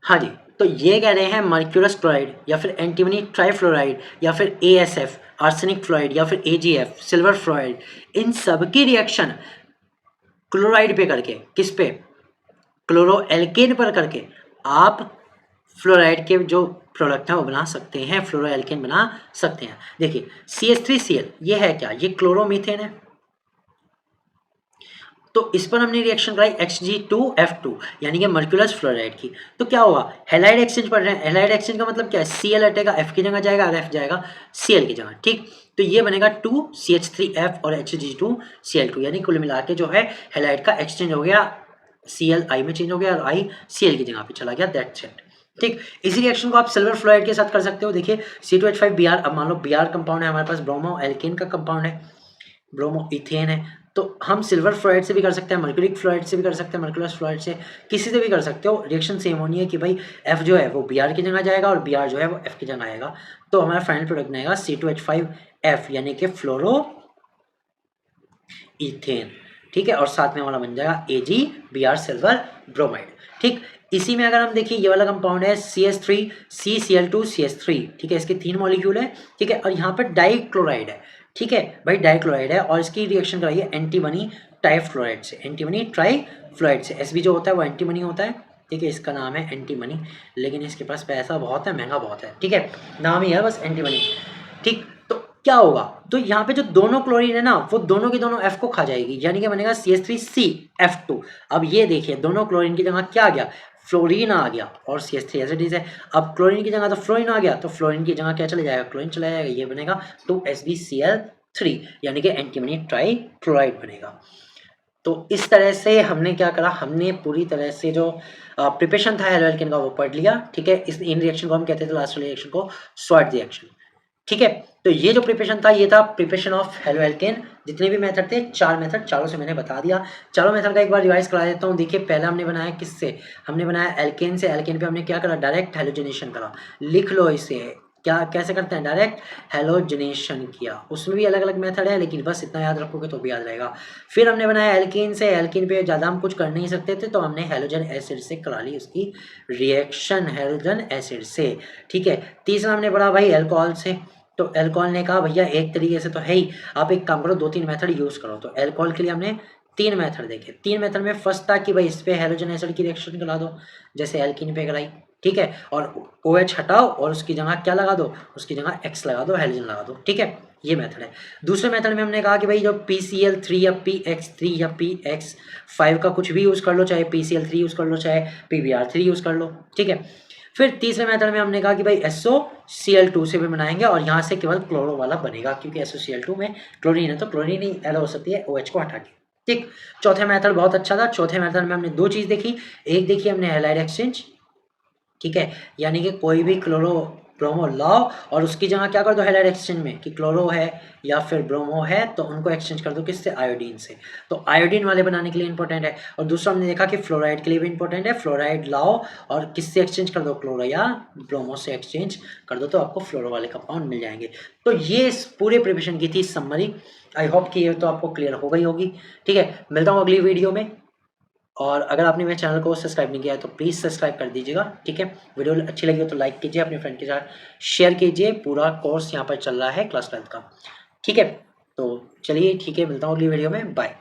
हाँ जी। तो ये कह रहे हैं मर्क्यूरस क्लोराइड या फिर एंटीमनी ट्राइफ्लोराइड या फिर ASF आर्सेनिक फ्लोराइड या फिर AgF सिल्वर फ्लोराइड, इन सब की रिएक्शन क्लोराइड पे करके, किस पे, क्लोरोएल्केन पर करके आप फ्लोराइड के जो प्रोडक्ट हैं वो बना सकते हैं, फ्लोरोएल्केन बना सकते हैं। देखिए CH3Cl ये है क्या, ये क्लोरोमीथेन है। तो इस पर हमने रिएक्शन कराई Hg2F2 यानी कि मर्क्यूरस फ्लोराइड की। तो क्या हुआ, हैलाइड एक्सचेंज पढ़ रहे हैं। हैलाइड एक्सचेंज का मतलब क्या है, Cl हटेगा, F की जगह जाएगा और F जाएगा Cl की जगह। ठीक, तो ये बनेगा 2CH3F और Hg2Cl2 यानी कुल मिला के जो है हैलाइड का एक्सचेंज हो गया, Cl I में चेंज हो गया और I Cl की जगह पे चला गया, दैट्स इट। ठीक, इसी रिएक्शन को आप सिल्वर फ्लोराइड के साथ कर सकते हो। देखिए C2H5Br, अब मान लो Br कंपाउंड है हमारे पास, ब्रोमो एल्केन का कंपाउंड है, ब्रोमो इथेन है, तो हम सिल्वर फ्लोराइड से भी कर सकते हैं, मर्क्यूरिक फ्लोराइड से भी कर सकते हैं, मर्क्यूरस फ्लोराइड से, किसी से भी कर सकते हो। रिएक्शन सेम होनी है कि भाई F जो है वो Br की जगह जाएगा और Br जो है वो F की जगह आएगा। तो हमारा फाइनल प्रोडक्ट बनेगा C2H5F यानी कि फ्लोरो इथेन। ठीक है, और साथ में हमारा बन जाएगा AgBr सिल्वर ब्रोमाइड। ठीक, इसी में अगर हम देखिए ये वाला कंपाउंड है CH3CCl2CH3। ठीक है, इसके 3 मॉलिक्यूल है। ठीक है, और यहाँ पर डाइक्लोराइड है। ठीक है भाई, डाइक्लोराइड है और इसकी रिएक्शन कराइए एंटीमनी ट्राइफ्लोराइड से, एंटीमनी ट्राइफ्लोराइड से। Sb जो होता है वो एंटीमनी होता है। ठीक है, इसका नाम है एंटीमनी, लेकिन इसके पास पैसा बहुत है, महंगा बहुत है। ठीक है, नाम ही है बस एंटीमनी। ठीक, तो क्या होगा, तो यहाँ पे जो दोनों क्लोरीन है ना वो दोनों की दोनों F को खा जाएगी, यानी कि बनेगा CH3CF2। अब ये देखिए दोनों क्लोरीन की जगह क्या आ गया, फ्लोरीन आ गया, और CH3 एज इट इज है। अब क्लोरीन की जगह तो फ्लोरीन आ गया, तो फ्लोरीन की जगह क्या चले जाएगा, क्लोरीन चला जाएगा, ये बनेगा 2SbCl3 यानी कि एंटीमनी ट्राइक्लोराइड बनेगा। तो इस तरह से हमने क्या करा, हमने पूरी तरह से जो प्रिपरेशन था हेलोएल्केन का वो पढ़ लिया। ठीक है, इस इन रिएक्शन को हम कहते थे लास्ट वाले रिएक्शन को स्वाट रिएक्शन। ठीक है, तो ये जो प्रिपरेशन था ये था प्रिपरेशन ऑफ हेलोएल्केन। जितने भी मेथड थे, 4 मेथड, चारों से मैंने बता दिया। चारों मेथड का एक बार रिवाइज करा देता हूँ। देखिए पहला हमने बनाया किससे, हमने बनाया एल्केन से। एल्केन पे हमने क्या करा, डायरेक्ट हेलोजनेशन करा। लिख लो इसे, क्या कैसे करते हैं, डायरेक्ट हेलोजनेशन किया। उसमें भी अलग अलग मेथड है, लेकिन बस इतना याद रखोगे तो भी याद रहेगा। फिर हमने बनाया एल्केन से। एल्केन पे ज़्यादा हम कुछ कर नहीं सकते थे, तो हमने हेलोजन एसिड से करा ली उसकी रिएक्शन, हेलोजन एसिड से। ठीक है, तीसरा हमने पढ़ा भाई एल्कोहल से। तो एल्कोहल ने कहा भैया एक तरीके से तो है ही, आप एक काम करो 2-3 मेथड यूज़ करो। तो एल्कोहल के लिए हमने 3 मेथड देखे। 3 मेथड में फर्स्ट था कि भाई इस पे हेलोजन एसिड की रिएक्शन करा दो, जैसे एल्कीन पे कराई। ठीक है, और OH हटाओ और उसकी जगह क्या लगा दो, उसकी जगह X लगा दो, हेलोजन लगा दो। ठीक है, ये मेथड है। दूसरे मेथड में हमने कहा कि भाई जो PCl3 या PX3 या PX5 का कुछ भी यूज़ कर लो, चाहे PCl3 यूज़ कर लो, चाहे PBr3 यूज़ कर लो। ठीक है, फिर तीसरे मेथड में हमने कहा कि भाई SOCl2 से भी बनाएंगे और यहाँ से केवल क्लोरो वाला बनेगा, क्योंकि SOCl2 में क्लोरीन है, तो क्लोरीन ही एलो हो सकती है OH को हटा के। ठीक, चौथे मेथड बहुत अच्छा था। चौथे मेथड में हमने 2 चीज़ देखी। एक देखी हमने हैलाइड एक्सचेंज। ठीक है, यानी कि कोई भी क्लोरो ब्रोमो लाओ और उसकी जगह क्या कर दो हैलाइड एक्सचेंज में, कि क्लोरो है या फिर ब्रोमो है तो उनको एक्सचेंज कर दो किससे, आयोडीन से। तो आयोडीन वाले बनाने के लिए इंपॉर्टेंट है। और दूसरा हमने देखा कि फ्लोराइड के लिए भी इंपॉर्टेंट है। फ्लोराइड लाओ और किससे एक्सचेंज कर दो, क्लोरो या ब्रोमो से एक्सचेंज कर दो, तो आपको फ्लोरो वाले कंपाउंड मिल जाएंगे। तो ये इस पूरे प्रिपरेशन की थी समरी। आई होप कि ये तो आपको क्लियर हो गई होगी। ठीक है, मिलता हूँ अगली वीडियो में। और अगर आपने मेरे चैनल को सब्सक्राइब नहीं किया है तो प्लीज़ सब्सक्राइब कर दीजिएगा। ठीक है, वीडियो अच्छी लगी हो तो लाइक कीजिए, अपने फ्रेंड के साथ शेयर कीजिए। पूरा कोर्स यहाँ पर चल रहा है क्लास 12 का। ठीक है, तो चलिए ठीक है, मिलता हूँ अगली वीडियो में, बाय।